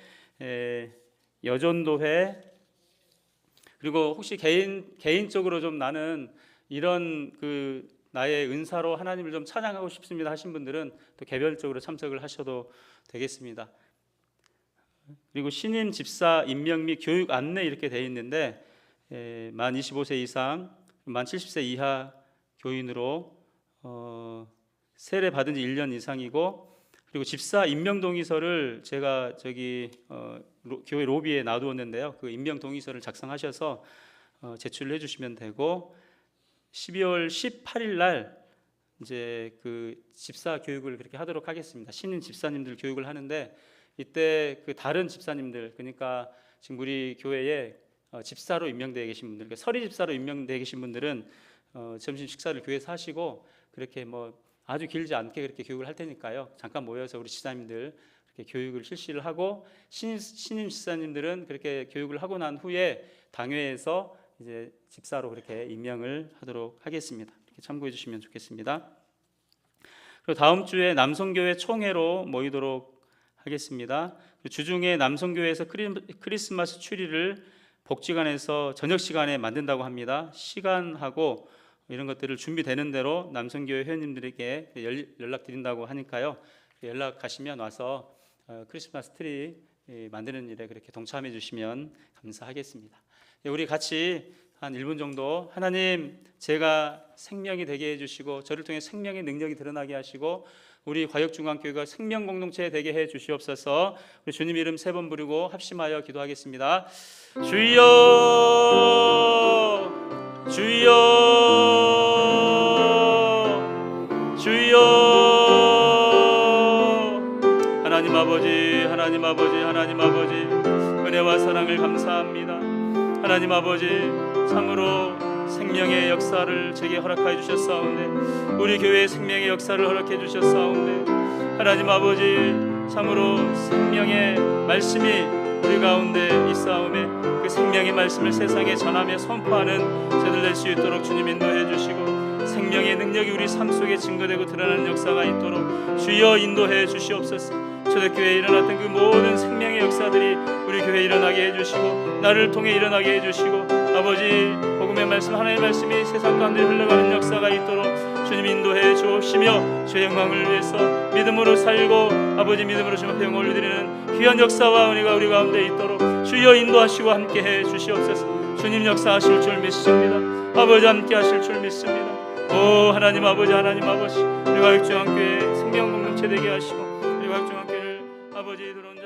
여전도회 그리고 혹시 개인적으로 좀 나는 이런 그 나의 은사로 하나님을 좀 찬양하고 싶습니다 하신 분들은 또 개별적으로 참석을 하셔도 되겠습니다. 그리고 신임 집사 임명 및 교육 안내 이렇게 되어 있는데 만 25세 이상, 만 70세 이하 교인으로 세례 받은 지 1년 이상이고 그리고 집사 임명 동의서를 제가 교회 로비에 놔두었는데요. 그 임명 동의서를 작성하셔서 제출을 해주시면 되고 12월 18일 날 이제 그 집사 교육을 그렇게 하도록 하겠습니다. 신임 집사님들 교육을 하는데 이때 그 다른 집사님들, 그러니까 지금 우리 교회에 집사로 임명되어 계신 분들, 그러니까 서리 집사로 임명되어 계신 분들은 점심 식사를 교회에서 하시고 그렇게 뭐 아주 길지 않게 그렇게 교육을 할 테니까요. 잠깐 모여서 우리 집사님들 그렇게 교육을 실시를 하고 신임 집사님들은 그렇게 교육을 하고 난 후에 당회에서 이제 집사로 그렇게 임명을 하도록 하겠습니다. 이렇게 참고해 주시면 좋겠습니다. 그리고 다음 주에 남성교회 총회로 모이도록 하겠습니다. 주중에 남성교회에서 크리스마스 추리를 복지관에서 저녁 시간에 만든다고 합니다. 시간하고 이런 것들을 준비되는 대로 남성교회 회원님들에게 연락드린다고 하니까요. 연락하시면 와서 크리스마스 트리 만드는 일에 그렇게 동참해 주시면 감사하겠습니다. 우리 같이 한 1분 정도 하나님, 제가 생명이 되게 해주시고 저를 통해 생명의 능력이 드러나게 하시고 우리 과역중앙교회가 생명 공동체 되게 해 주시옵소서. 우리 주님 이름 3번 부르고 합심하여 기도하겠습니다. 주여 주여 주여. 하나님 아버지, 하나님 아버지, 하나님 아버지, 은혜와 사랑을 감사합니다. 하나님 아버지, 참으로 생명의 역사를 제게 허락하여 주셨사온데, 우리 교회의 생명의 역사를 허락해 주셨사온데, 하나님 아버지, 참으로 생명의 말씀이 우리 가운데 있사오매 그 생명의 말씀을 세상에 전하며 선포하는 저들 될 수 있도록 주님 인도해 주시고 생명의 능력이 우리 삶 속에 증거되고 드러나는 역사가 있도록 주여 인도해 주시옵소서. 초대교회에 일어났던 그 모든 생명의 역사들이 우리 교회에 일어나게 해주시고 나를 통해 일어나게 해주시고 아버지, 복음의 말씀, 하나님의 말씀이 세상 가운데 흘러가는 역사가 있도록 주님 인도해 주옵시며 주의 영광을 위해서 믿음으로 살고 아버지 믿음으로 주님 앞에 영광을 드리는 귀한 역사와 은혜가 우리 가운데 있도록 주여 인도하시고 함께해 주시옵소서. 주님 역사하실 줄 믿습니다. 아버지 함께 하실 줄 믿습니다. 오 하나님 아버지, 하나님 아버지, 우리 과역중앙교회 생명 공동체 되게 하시고 우리 과역중앙교회를 아버지 들어온